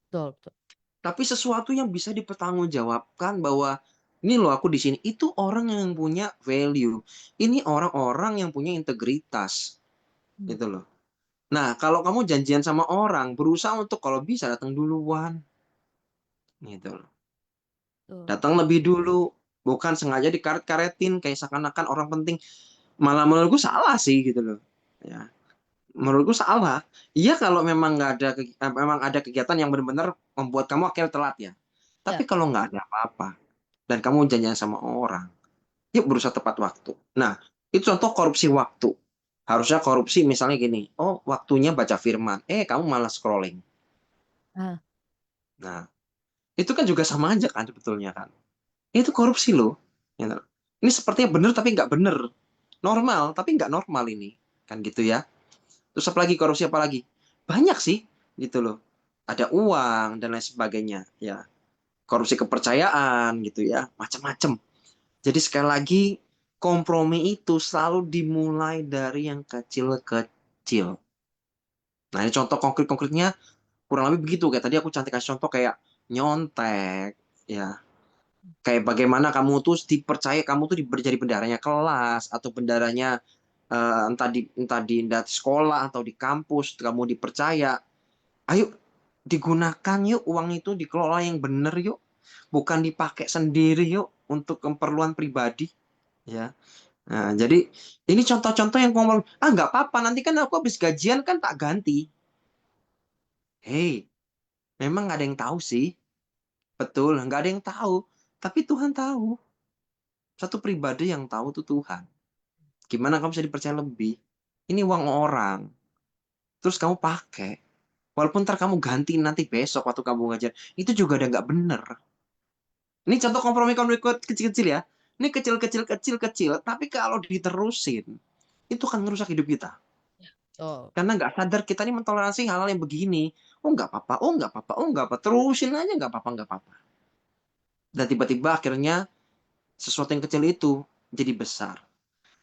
betul, betul. Tapi sesuatu yang bisa dipertanggungjawabkan bahwa ini loh aku di sini. Itu orang yang punya value. Ini orang-orang yang punya integritas Hmm, gitu loh. Nah, kalau kamu janjian sama orang, berusaha untuk kalau bisa datang duluan gitu loh. betul. Datang lebih dulu, bukan sengaja dikaret-karetin kayak seakan-akan orang penting. Malah menurutku salah sih gitu loh. Ya, menurutku salah. Iya kalau memang nggak ada memang ada kegiatan yang benar-benar membuat kamu akhirnya telat ya. Tapi Ya. kalau nggak ada apa-apa dan kamu janjian sama orang, yuk berusaha tepat waktu. Nah, itu contoh korupsi waktu. Harusnya korupsi misalnya gini, oh waktunya baca firman, kamu malah scrolling. Ah, Nah, itu kan juga sama aja kan sebetulnya kan. Itu korupsi loh. Gitu. Ini sepertinya benar tapi nggak benar. Normal tapi nggak normal ini. Kan gitu ya. Terus apa lagi korupsi apa lagi? Banyak sih gitu loh. Ada uang dan lain sebagainya ya. Korupsi kepercayaan gitu ya, macam-macam. Jadi sekali lagi kompromi itu selalu dimulai dari yang kecil-kecil. Nah, ini contoh konkret-konkretnya kurang lebih begitu. Kayak tadi aku cantik kasih contoh kayak nyontek ya. Kayak bagaimana kamu tuh dipercaya kamu tuh jadi bendaranya kelas atau bendaranya entah di sekolah atau di kampus kamu dipercaya. Ayo digunakan yuk uang itu dikelola yang benar yuk. Bukan dipakai sendiri yuk untuk keperluan pribadi ya. Nah, jadi ini contoh-contoh yang ngomong, nggak apa-apa nanti kan aku habis gajian kan tak ganti. Hei, memang nggak ada yang tahu sih. Betul, nggak ada yang tahu. Tapi Tuhan tahu. Satu pribadi yang tahu tuh Tuhan. Gimana kamu bisa dipercaya lebih? Ini uang orang. Terus kamu pakai. Walaupun ntar kamu ganti nanti besok waktu kamu ngajar. Itu juga udah nggak bener. Ini contoh kompromi-kompromi kecil-kecil ya. Ini kecil-kecil kecil-kecil. Tapi kalau diterusin, itu akan merusak hidup kita. betul. Karena nggak sadar kita ini mentoleransi hal-hal yang begini. Oh nggak apa-apa, oh nggak apa-apa, oh nggak apa. Terusin aja nggak apa-apa, nggak apa-apa. Dan tiba-tiba akhirnya sesuatu yang kecil itu jadi besar.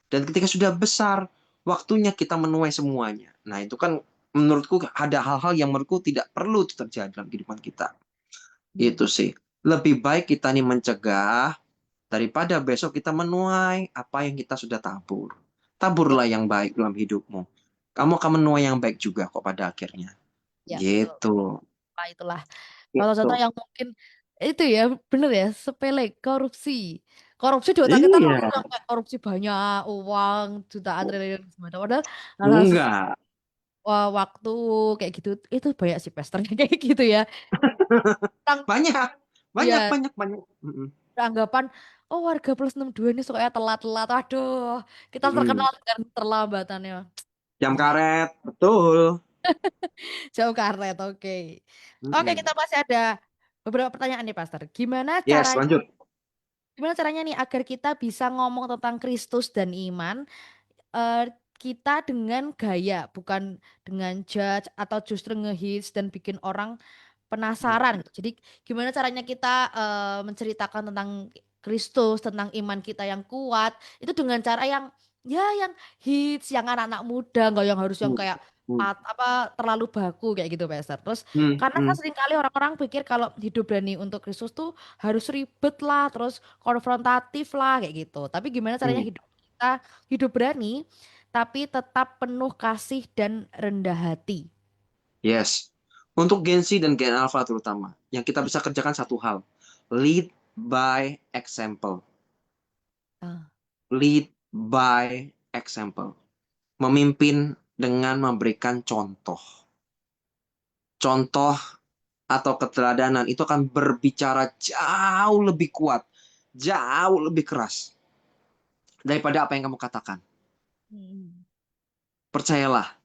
Dan ketika sudah besar, waktunya kita menuai semuanya. Nah itu kan menurutku ada hal-hal yang menurutku tidak perlu terjadi dalam kehidupan kita. Hmm. Itu sih. Lebih baik kita nih mencegah daripada besok kita menuai apa yang kita sudah tabur. Ya, Taburlah yang baik dalam hidupmu. Kamu akan menuai yang baik juga kok pada akhirnya. ya, betul. Gitu. Nah, itulah contoh-contoh Gitu. yang mungkin itu ya, bener ya, sepele korupsi. Korupsi di otak kita Iya. langsung sampai korupsi banyak uang jutaan triliun semacam. Padahal hal-hal Enggak. waktu kayak gitu itu banyak sih pesternya kayak gitu ya. Tentang Banyak. Banyak, Iya, banyak, banyak. Mm-mm. anggapan oh warga plus 62 ini sukanya telat-telat. Aduh, kita terkenal Mm-mm. dengan keterlambatannya. Jam Wah, karet, betul. jauh karet. Oke. Oke, Mm-mm. kita masih ada beberapa pertanyaan nih, Pastor. Yes, lanjut. Gimana caranya nih agar kita bisa ngomong tentang Kristus dan iman eh, kita dengan gaya, bukan dengan judge atau justru ngehits dan bikin orang penasaran gitu. Jadi gimana caranya kita menceritakan tentang Kristus, tentang iman kita yang kuat, itu dengan cara yang ya yang hits, yang anak-anak muda, nggak yang harus yang Mm, kayak mm, apa terlalu baku kayak gitu, Pastor. Terus mm, karena kan mm, sering kali orang-orang pikir kalau hidup berani untuk Kristus tuh harus ribet lah, terus konfrontatif lah kayak gitu. Tapi gimana caranya mm. hidup berani tapi tetap penuh kasih dan rendah hati. Yes. Untuk Gen Z dan Gen Alpha terutama, yang kita bisa kerjakan satu hal. Lead by example. Ah, Lead by example. Memimpin dengan memberikan contoh. Contoh atau keteladanan itu akan berbicara jauh lebih kuat, jauh lebih keras daripada apa yang kamu katakan. hmm. Percayalah,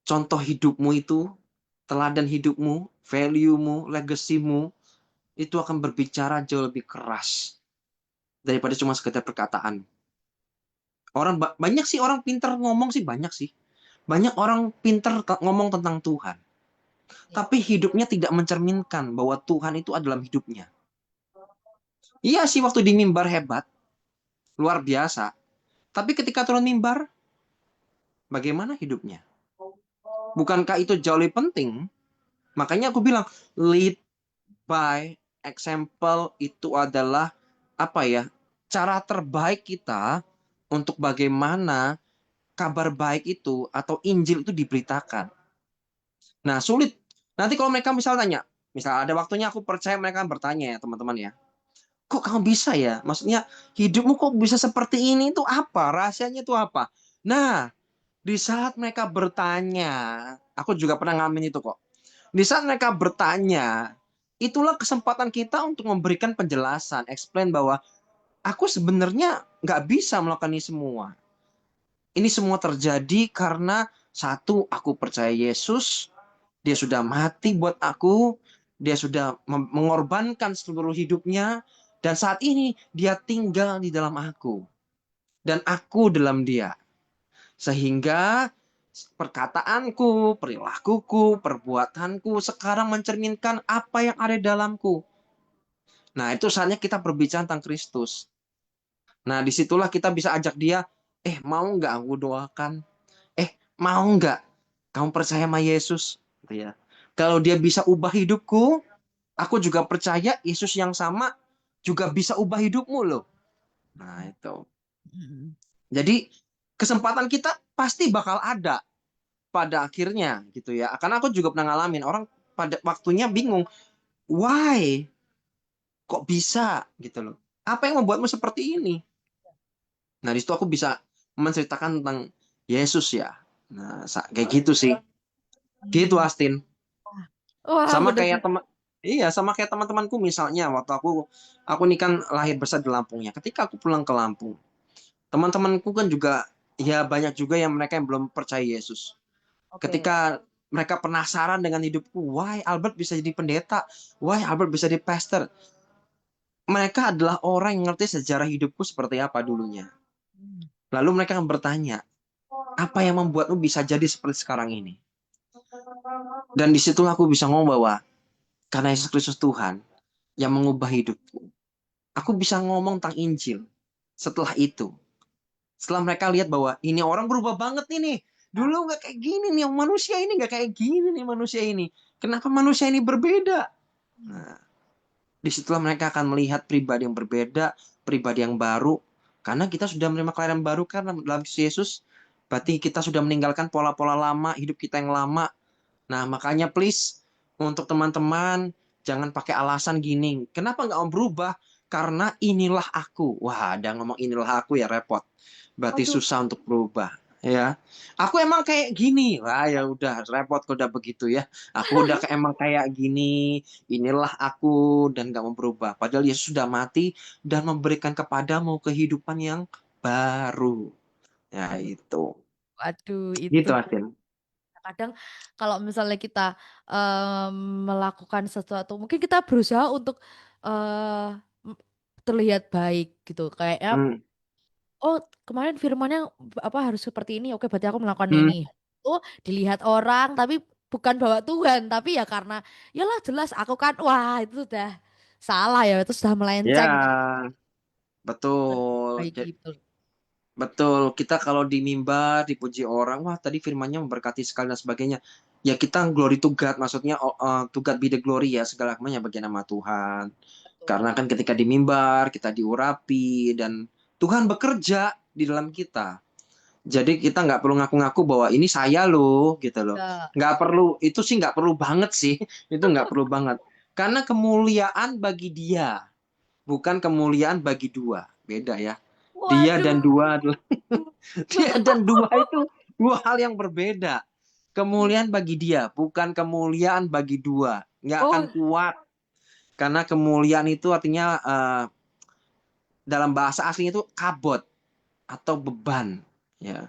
contoh hidupmu itu, teladan hidupmu, value-mu, legacy-mu, itu akan berbicara jauh lebih keras daripada cuma sekedar perkataan. Banyak sih orang pinter ngomong sih banyak sih. Banyak orang pinter ngomong tentang Tuhan, Ya. tapi hidupnya tidak mencerminkan bahwa Tuhan itu adalah hidupnya. Iya sih waktu di mimbar hebat, luar biasa. Tapi ketika turun mimbar, bagaimana hidupnya? Bukankah itu jauh lebih penting? Makanya aku bilang lead by example itu adalah apa ya? Cara terbaik kita untuk bagaimana kabar baik itu atau Injil itu diberitakan. Nah, sulit. Nanti kalau mereka misal tanya, misal ada waktunya aku percaya mereka bertanya ya, teman-teman ya. Kok kamu bisa ya? Maksudnya hidupmu kok bisa seperti ini itu apa? Rahasianya itu apa? Nah, di saat mereka bertanya, aku juga pernah ngalamin itu kok. Di saat mereka bertanya, itulah kesempatan kita untuk memberikan penjelasan, explain bahwa aku sebenarnya nggak bisa melakukan ini semua. Ini semua terjadi karena satu, aku percaya Yesus, dia sudah mati buat aku, dia sudah mengorbankan seluruh hidupnya, dan saat ini dia tinggal di dalam aku, dan aku dalam dia. Sehingga perkataanku, perilakuku, perbuatanku sekarang mencerminkan apa yang ada di dalamku. Nah, itu saatnya kita berbicara tentang Kristus. Nah, disitulah kita bisa ajak dia, mau nggak aku doakan? Mau nggak kamu percaya sama Yesus? Gitu ya. Kalau dia bisa ubah hidupku, aku juga percaya Yesus yang sama juga bisa ubah hidupmu loh. Nah, itu. Mm. Jadi, kesempatan kita pasti bakal ada pada akhirnya gitu ya. Karena aku juga pernah ngalamin orang pada waktunya bingung, why? Kok bisa gitu loh. Apa yang membuatmu seperti ini? Nah, di situ aku bisa menceritakan tentang Yesus ya. Nah, kayak gitu sih. Gitu, Hmm. Astin. Wah, Sama kayak bener-bener. teman Iya, sama kayak teman-temanku misalnya waktu aku ini kan lahir besar di Lampung ya. Ketika aku pulang ke Lampung, teman-temanku kan juga ya banyak juga yang mereka yang belum percaya Yesus. Oke. Ketika mereka penasaran dengan hidupku, why Albert bisa jadi pendeta? Why Albert bisa jadi pastor? Mereka adalah orang yang ngerti sejarah hidupku seperti apa dulunya. Hmm. Lalu mereka akan bertanya, apa yang membuatmu bisa jadi seperti sekarang ini? Dan disitulah aku bisa ngomong bahwa karena Yesus Kristus Tuhan yang mengubah hidupku. Aku bisa ngomong tentang Injil. Setelah itu, setelah mereka lihat bahwa ini orang berubah banget ini. Dulu nggak kayak gini nih, manusia ini nggak kayak gini nih manusia ini. Kenapa manusia ini berbeda? Nah, disitulah mereka akan melihat pribadi yang berbeda, pribadi yang baru. Karena kita sudah menerima kelahiran baru kan dalam Yesus. Berarti kita sudah meninggalkan pola-pola lama, hidup kita yang lama. Nah, makanya please, untuk teman-teman, jangan pakai alasan gini. Kenapa nggak mau berubah? Karena inilah aku. Wah, ada ngomong inilah aku ya repot. Berarti Waduh, susah untuk berubah. ya. Aku emang kayak gini. Wah, ya udah repot kalau udah begitu ya. Aku udah emang kayak gini. Inilah aku dan gak mau berubah. Padahal Yesus sudah mati dan memberikan kepadamu kehidupan yang baru. Ya itu. Waduh, itu Gitu, Atin. kadang kalau misalnya kita melakukan sesuatu, mungkin kita berusaha untuk m- terlihat baik gitu. Kayaknya, Hmm. oh kemarin firmannya apa harus seperti ini, oke berarti aku melakukan Hmm. ini. Oh dilihat orang, tapi bukan bawa Tuhan, tapi ya karena, yalah jelas aku kan, wah itu sudah salah ya, itu sudah melenceng. Ya, betul. Baik gitu. Betul, kita kalau di mimbar dipuji orang, wah tadi firmannya memberkati sekali dan sebagainya. Ya kita glory to God, maksudnya to God be the glory ya, segala semuanya bagi nama Tuhan. Betul. Karena kan ketika di mimbar, kita diurapi, dan Tuhan bekerja di dalam kita. Jadi kita nggak perlu ngaku-ngaku bahwa ini saya loh, gitu loh. Ya. Nggak perlu, itu sih nggak perlu banget sih, itu nggak perlu banget. Karena kemuliaan bagi dia, bukan kemuliaan bagi dua. Beda ya. Dia Waduh. dan dua adalah dia dan dua itu dua hal yang berbeda. Kemuliaan bagi dia, bukan kemuliaan bagi dua. Nggak akan Oh, kuat. Karena kemuliaan itu artinya dalam bahasa aslinya itu kabot atau beban. Ya.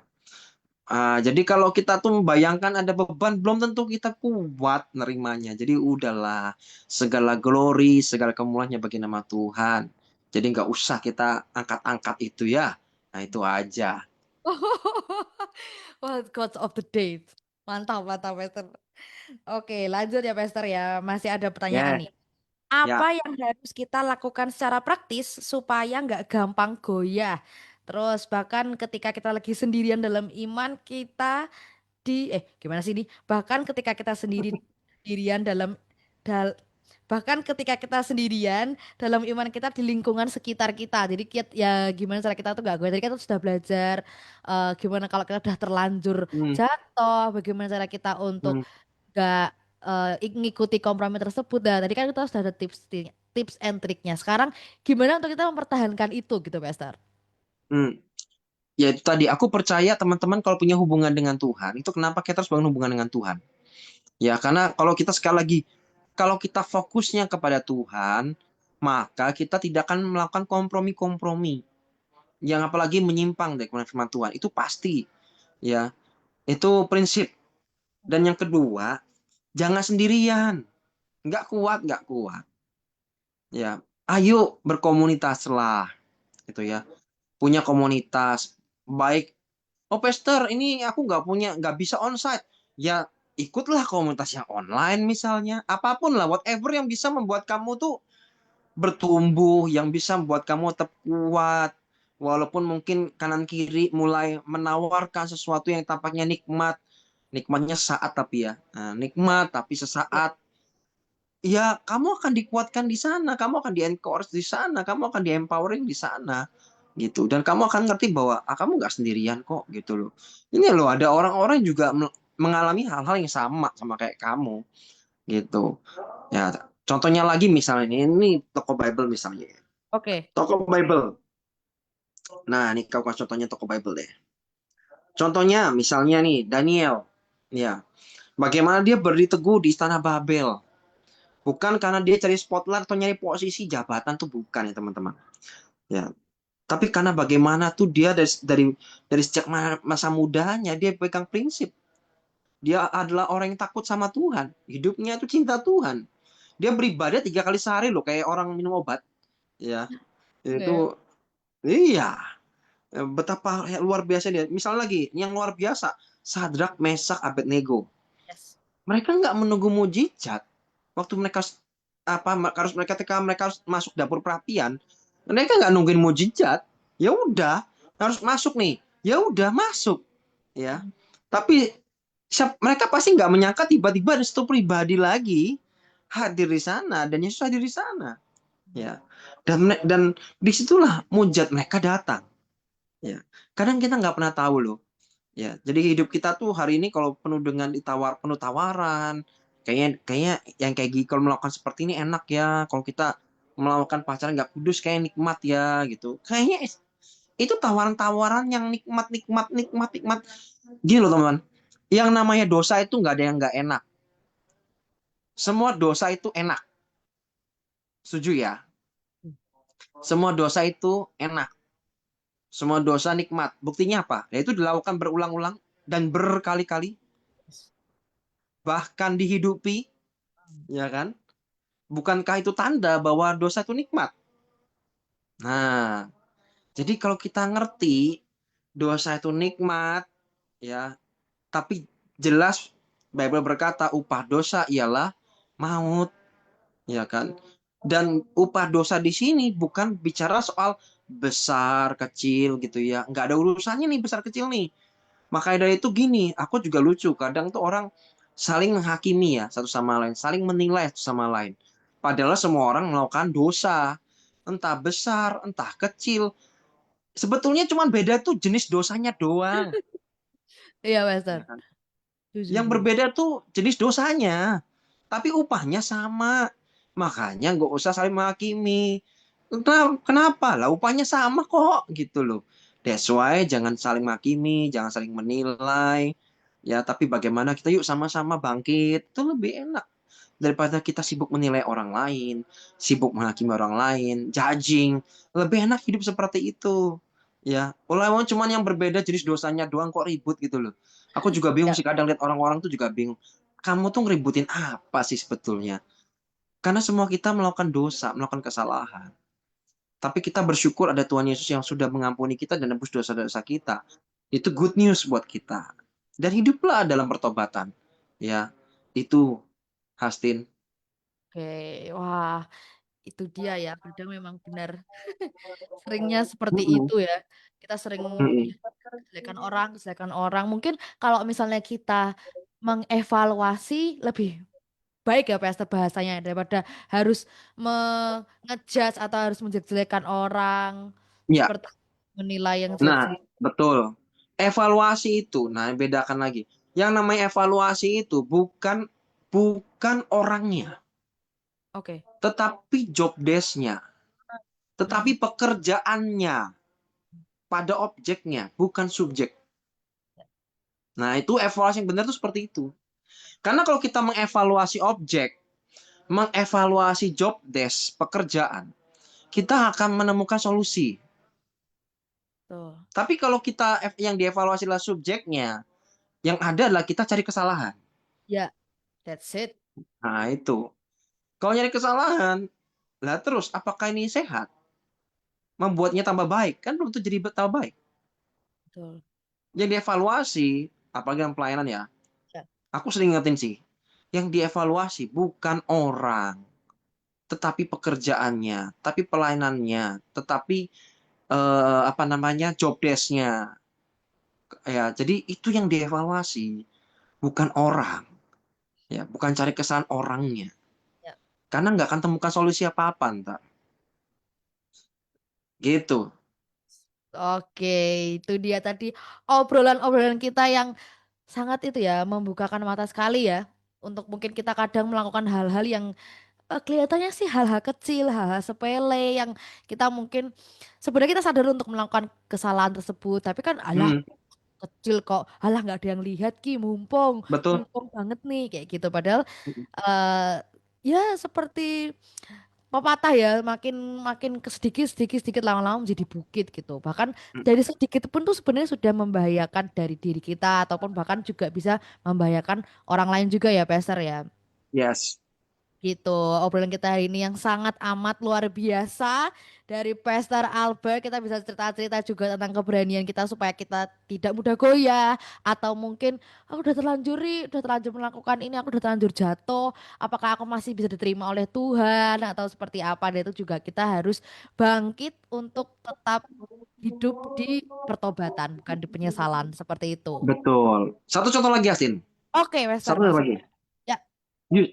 Jadi kalau kita tuh membayangkan ada beban, belum tentu kita kuat nerimanya. Jadi udahlah, segala glory, segala kemuliaannya bagi nama Tuhan. Jadi nggak usah kita angkat-angkat itu ya. Nah itu aja. wah, quotes of the day. Mantap, mantap, Pastor. Oke, lanjut ya, Pastor ya. Masih ada pertanyaan Ya, nih. Apa ya. yang harus kita lakukan secara praktis supaya nggak gampang goyah? Terus bahkan ketika kita lagi sendirian dalam iman, kita gimana sih ini? Bahkan ketika kita sendirian dal, bahkan ketika kita sendirian dalam iman kita di lingkungan sekitar kita. Jadi ya gimana cara kita tuh gak gue. Tadi kita tuh sudah belajar gimana kalau kita udah terlanjur Hmm, jatuh, bagaimana cara kita untuk hmm, gak ngikuti kompromi tersebut. Nah, tadi kan kita sudah ada tips and triknya. Sekarang gimana untuk kita mempertahankan itu gitu, Pastor? hmm. Ya itu tadi, aku percaya teman-teman kalau punya hubungan dengan Tuhan, itu kenapa kita harus bangun hubungan dengan Tuhan. Ya, karena kalau kita sekali lagi, kalau kita fokusnya kepada Tuhan, maka kita tidak akan melakukan kompromi-kompromi. Yang apalagi menyimpang dari kebenaran firman Tuhan. Itu pasti. Ya, itu prinsip. Dan yang kedua, jangan sendirian. Nggak kuat, nggak kuat. Ya, ayo berkomunitaslah. Gitu ya. Punya komunitas. Baik, oh Pester, ini aku nggak bisa onsite. Ya ikutlah komunitas yang online misalnya. Apapun lah, whatever yang bisa membuat kamu tuh bertumbuh, yang bisa membuat kamu tetap kuat. Walaupun mungkin kanan kiri mulai menawarkan sesuatu yang tampaknya nikmat. Nikmatnya saat tapi ya. Nah, nikmat tapi sesaat. Ya kamu akan dikuatkan di sana. Kamu akan di-encourage di sana. Kamu akan di-empowering di sana gitu, dan kamu akan ngerti bahwa kamu nggak sendirian kok gitu loh. Ini loh, ada orang-orang juga mengalami hal-hal yang sama kayak kamu gitu ya. Contohnya lagi misalnya ini toko Bible misalnya, Oke. toko Bible. Nah ini kau kasih contohnya toko Bible deh. Contohnya misalnya nih Daniel, ya, bagaimana dia berdiri teguh di istana Babel, bukan karena dia cari spotlight atau nyari posisi jabatan, tuh bukan ya teman-teman ya. Tapi karena bagaimana tuh dia dari sejak masa mudanya dia pegang prinsip. Dia adalah orang yang takut sama Tuhan. Hidupnya itu cinta Tuhan. Dia beribadah 3 kali sehari loh, kayak orang minum obat. Ya, Oke. itu iya. Betapa luar biasa dia. Misal lagi, yang luar biasa, Sadrak, Mesak, Abednego. Yes. Mereka nggak menunggu mujizat. Waktu mereka mereka harus masuk dapur perapian, mereka nggak nungguin mujizat. Ya udah, harus masuk nih. Ya udah masuk, ya. Tapi mereka pasti nggak menyangka tiba-tiba ada satu pribadi lagi hadir di sana, dan Yesus hadir di sana, ya. Dan disitulah mujizat mereka datang, ya. Kadang kita nggak pernah tahu loh. Ya, jadi hidup kita tuh hari ini kalau penuh dengan penuh tawaran, kayaknya kayaknya yang kayak gitu, kalau melakukan seperti ini enak ya. Kalau kita melakukan pacaran nggak kudus kayak nikmat ya gitu. Kayaknya Itu tawaran-tawaran yang nikmat, nikmat, nikmat, nikmat. Gini loh teman-teman, yang namanya dosa itu nggak ada yang nggak enak. Semua dosa itu enak. Setuju ya? Semua dosa itu enak. Semua dosa nikmat. Buktinya apa? Yaitu dilakukan berulang-ulang dan berkali-kali, bahkan dihidupi, ya kan? Bukankah itu tanda bahwa dosa itu nikmat? Nah, jadi kalau kita ngerti dosa itu nikmat, ya, tapi jelas Bible berkata upah dosa ialah maut, ya kan? Dan upah dosa di sini bukan bicara soal besar kecil gitu ya. Nggak ada urusannya nih besar kecil nih. Makanya dari itu gini, aku juga lucu. Kadang tuh orang saling menghakimi ya satu sama lain, saling menilai satu sama lain. Padahal semua orang melakukan dosa, entah besar, entah kecil. Sebetulnya cuma beda tuh jenis dosanya doang. Iya, Wester. Ya kan? Setuju, Yang setuju. berbeda tuh jenis dosanya, tapi upahnya sama. Makanya nggak usah saling menghakimi. Kenapa? Lah upahnya sama kok gitu loh. That's why jangan saling menghakimi, jangan saling menilai. Ya, tapi bagaimana kita yuk sama-sama bangkit. Itu lebih enak daripada kita sibuk menilai orang lain, sibuk menghakimi orang lain, judging. Lebih enak hidup seperti itu. Ya, kalau cuman yang berbeda jenis dosanya doang kok ribut gitu loh. Aku juga bingung Ya, sih kadang lihat orang-orang tuh juga bingung. Kamu tuh ngeributin apa sih sebetulnya? Karena semua kita melakukan dosa, melakukan kesalahan. Tapi kita bersyukur ada Tuhan Yesus yang sudah mengampuni kita dan nebus dosa-dosa kita. Itu good news buat kita. Dan hiduplah dalam pertobatan. Ya, itu Hastin. oke. Wah, itu dia ya. Kadang memang benar seringnya seperti Mm-mm. itu ya. Kita sering Mm-mm. kejelekan orang, kejelekan orang. Mungkin kalau misalnya kita mengevaluasi lebih baik ya Pastor bahasanya daripada harus mengejudge atau harus menjelek-jelekan orang Ya, seperti menilai yang nah, jelek-jelek. betul. Evaluasi itu, nah bedakan lagi. Yang namanya evaluasi itu bukan orangnya, Oke. tetapi job desk-nya, tetapi Hmm. pekerjaannya pada objeknya, bukan subjek. Nah, itu evaluasi yang benar itu seperti itu. Karena kalau kita mengevaluasi objek, mengevaluasi job desk, pekerjaan, kita akan menemukan solusi. Tuh. Tapi kalau kita yang dievaluasi adalah subjeknya, yang ada adalah kita cari kesalahan. Ya, that's it. Nah, itu. Kalau nyari kesalahan, lah terus apakah ini sehat? Membuatnya tambah baik? Kan belum tentu jadi tambah baik. Betul. Yang dievaluasi, apalagi dalam pelayanan ya, Ya, aku sering ingetin sih, yang dievaluasi bukan orang, tetapi pekerjaannya, tapi pelayanannya, tetapi apa namanya job desk-nya. Ya, jadi itu yang dievaluasi, bukan orang, ya, bukan cari kesalahan orangnya. ya. Karena nggak akan temukan solusi apa-apa, ntar. Gitu. Oke, itu dia tadi obrolan-obrolan kita yang sangat itu ya, membukakan mata sekali ya. Untuk mungkin kita kadang melakukan hal-hal yang kelihatannya sih hal-hal kecil, hal-hal sepele yang kita mungkin sebenarnya kita sadar untuk melakukan kesalahan tersebut, tapi kan alah Hmm, kecil kok, alah nggak ada yang lihat ki, mumpung, betul. mumpung banget nih kayak gitu. Padahal eh ya seperti pepatah ya, makin makin ke sedikit sedikit sedikit lama-lama menjadi bukit gitu. Bahkan dari sedikit pun tuh sebenarnya sudah membahayakan dari diri kita ataupun bahkan juga bisa membahayakan orang lain juga ya, Pastor ya. Yes. Gitu, obrolan kita hari ini yang sangat amat luar biasa dari Pastor Albert. Kita bisa cerita-cerita juga tentang keberanian kita supaya kita tidak mudah goyah atau mungkin aku udah terlanjur melakukan ini, aku udah terlanjur jatuh. Apakah aku masih bisa diterima oleh Tuhan atau seperti apa? Dan itu juga kita harus bangkit untuk tetap hidup di pertobatan, bukan di penyesalan seperti itu. Betul. Satu contoh lagi, Asin. Oke, Pastor Satu masuk. lagi. Ya,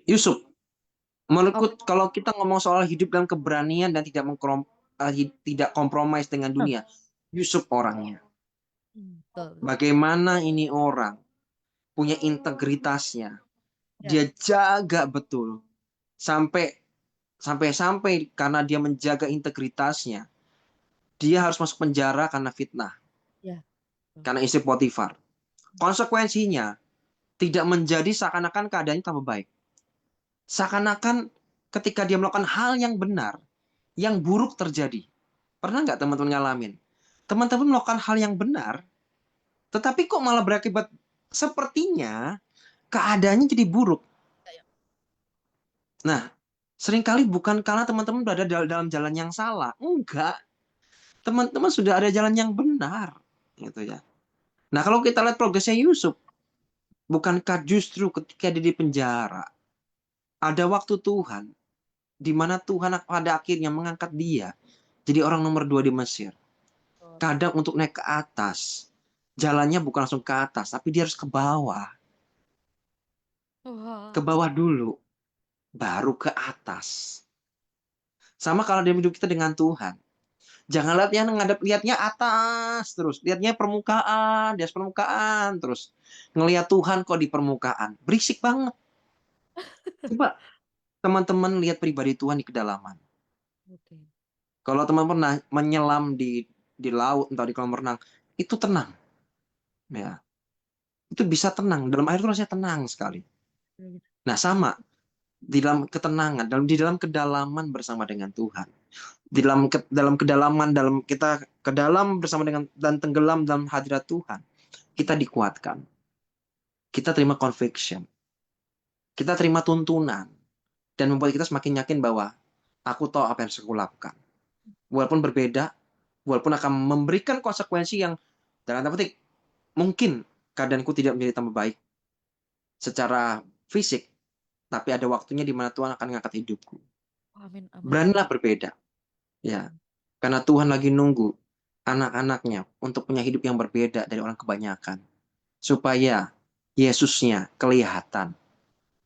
Yusuf. oke. Menurut kalau kita ngomong soal hidup dalam keberanian dan tidak kompromis dengan dunia, Yusuf orangnya. Betul. Bagaimana ini orang punya integritasnya. Ya. Dia jaga betul sampai sampai karena dia menjaga integritasnya, Dia harus masuk penjara karena fitnah, Ya. karena istri Potifar. Konsekuensinya tidak menjadi seakan-akan keadaannya tambah baik. Seakan-akan ketika dia melakukan hal yang benar, yang buruk terjadi. Pernah nggak teman-teman ngalamin? Teman-teman melakukan hal yang benar, tetapi kok malah berakibat sepertinya keadaannya jadi buruk. Nah, seringkali bukan karena teman-teman berada dalam jalan yang salah. Enggak, teman-teman sudah ada jalan yang benar. Gitu ya. Nah, kalau kita lihat progresnya Yusuf, bukankah justru ketika dia di penjara, ada waktu Tuhan, di mana Tuhan pada akhirnya mengangkat dia jadi orang nomor 2 di Mesir. Kadang untuk naik ke atas, jalannya bukan langsung ke atas, tapi dia harus ke bawah. Ke Wah, bawah dulu, baru ke atas. Sama kalau dalam hidup kita dengan Tuhan. Jangan lihatnya atas terus, lihatnya permukaan, di atas permukaan terus. Ngelihat Tuhan kok di permukaan. Berisik banget. Coba teman-teman lihat pribadi Tuhan di kedalaman. oke. Kalau teman pernah menyelam di laut entah di kolam renang, itu tenang, ya. Itu bisa tenang, dalam air itu rasanya tenang sekali. Nah, sama di dalam ketenangan, di dalam kedalaman bersama dengan Tuhan. Dalam kedalaman dalam kita ke dalam bersama dengan dan tenggelam dalam hadirat Tuhan, kita dikuatkan. Kita terima conviction. Kita terima tuntunan dan membuat kita semakin yakin bahwa aku tahu apa yang harus aku lakukan. Walaupun berbeda, walaupun akan memberikan konsekuensi yang dalam tanda petik mungkin keadaanku tidak menjadi tambah baik secara fisik, tapi ada waktunya di mana Tuhan akan mengangkat hidupku. Amin, amin. Beranilah berbeda, ya, karena Tuhan lagi nunggu anak-anaknya untuk punya hidup yang berbeda dari orang kebanyakan, supaya Yesusnya kelihatan.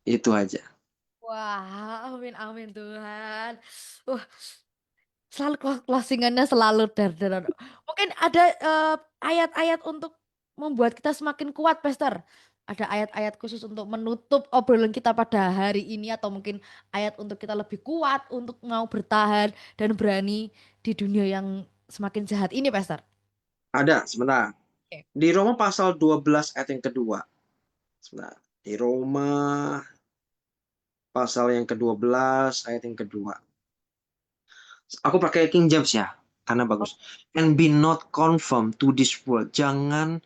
Itu aja. Wah, amin, amin Tuhan. Wah, selalu closingannya selalu dar. Mungkin ada ayat-ayat untuk membuat kita semakin kuat, Pastor. Ada ayat-ayat khusus untuk menutup obrolan kita pada hari ini atau mungkin ayat untuk kita lebih kuat untuk mau bertahan dan berani di dunia yang semakin jahat ini, Pastor. Ada, sebentar. Oke. Di Roma pasal 12 ayat yang kedua. Sebentar. Di Roma pasal yang ke-12 ayat yang kedua. Aku pakai King James ya, karena bagus. And be not conformed to this world. Jangan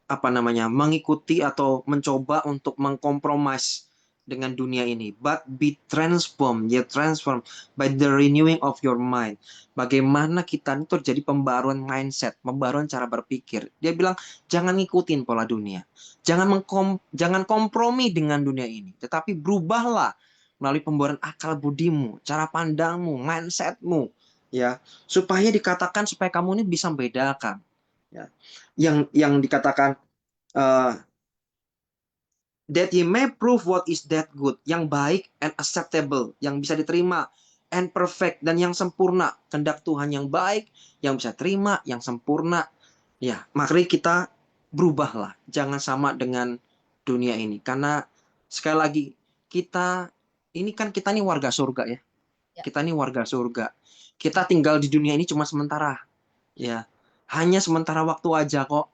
apa namanya mengikuti atau mencoba untuk mengkompromis dengan dunia ini, but be transformed, ya transform by the renewing of your mind. Bagaimana kita ini terjadi pembaruan mindset, pembaruan cara berpikir. Dia bilang jangan ngikutin pola dunia, jangan kompromi dengan dunia ini, tetapi berubahlah melalui pembaruan akal budimu, cara pandangmu, mindsetmu, ya, supaya dikatakan supaya kamu ini bisa membedakan, ya, yang dikatakan uh, that ye may prove what is that good, yang baik and acceptable, yang bisa diterima, and perfect, dan yang sempurna, kehendak Tuhan yang baik, yang bisa terima, yang sempurna. Ya, mari kita berubahlah, jangan sama dengan dunia ini, karena sekali lagi kita kita nih warga surga ya, Ya. kita nih warga surga, kita tinggal di dunia ini cuma sementara, ya, hanya sementara waktu aja kok.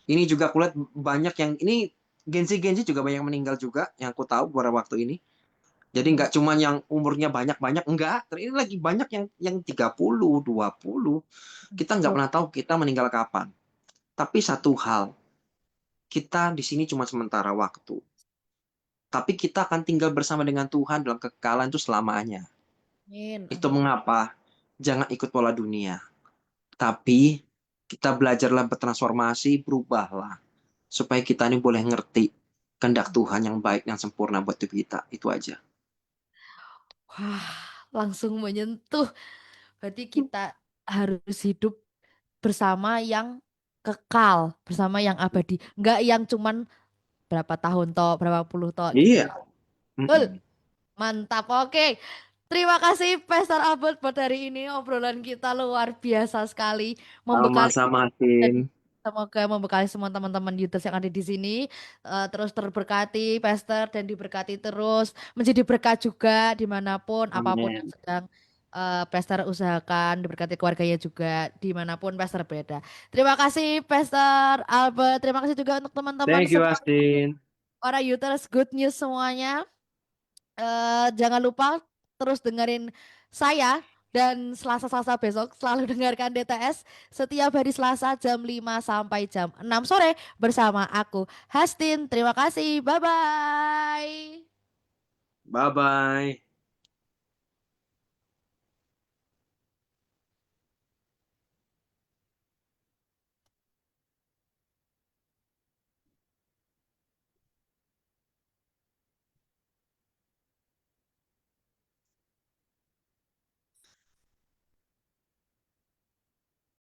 Ini juga kulihat banyak yang ini Genzi juga banyak yang meninggal juga yang aku tahu beberapa waktu ini. Jadi Oh, nggak cuma yang umurnya banyak-banyak, enggak. Ini lagi banyak yang 30, 20. Kita nggak betul. pernah tahu kita meninggal kapan. Tapi satu hal, kita di sini cuma sementara waktu. Tapi kita akan tinggal bersama dengan Tuhan dalam kekekalan itu selamanya. Amin, Itu amin. mengapa jangan ikut pola dunia. Tapi kita belajarlah bertransformasi, berubahlah supaya kita ini boleh ngerti kehendak Tuhan yang baik yang sempurna buat hidup kita. Itu aja. Wah, langsung menyentuh. Berarti kita harus hidup bersama yang kekal, bersama yang abadi. Enggak yang cuman berapa tahun toh, berapa puluh toh gitu Iya. ya. Betul, Mm-mm. mantap. Oke. Terima kasih Pastor Abud buat hari ini obrolan kita luar biasa sekali, membekali Sama-sama, dan Sin. semoga membekali semua teman-teman Yudas yang ada di sini terus terberkati Pastor dan diberkati terus menjadi berkat juga dimanapun apapun yang Amin. sedang Pastor usahakan diberkati keluarganya juga dimanapun Pastor berada. Terima kasih Pastor Albert. Terima kasih juga untuk teman-teman Thank you, semua Astin. para Youthers Good News semuanya. Jangan lupa terus dengerin saya dan Selasa-Selasa besok selalu dengarkan DTS setiap hari Selasa jam 5 sampai jam 6 sore bersama aku Hastin. Terima kasih. Bye bye. Bye-bye.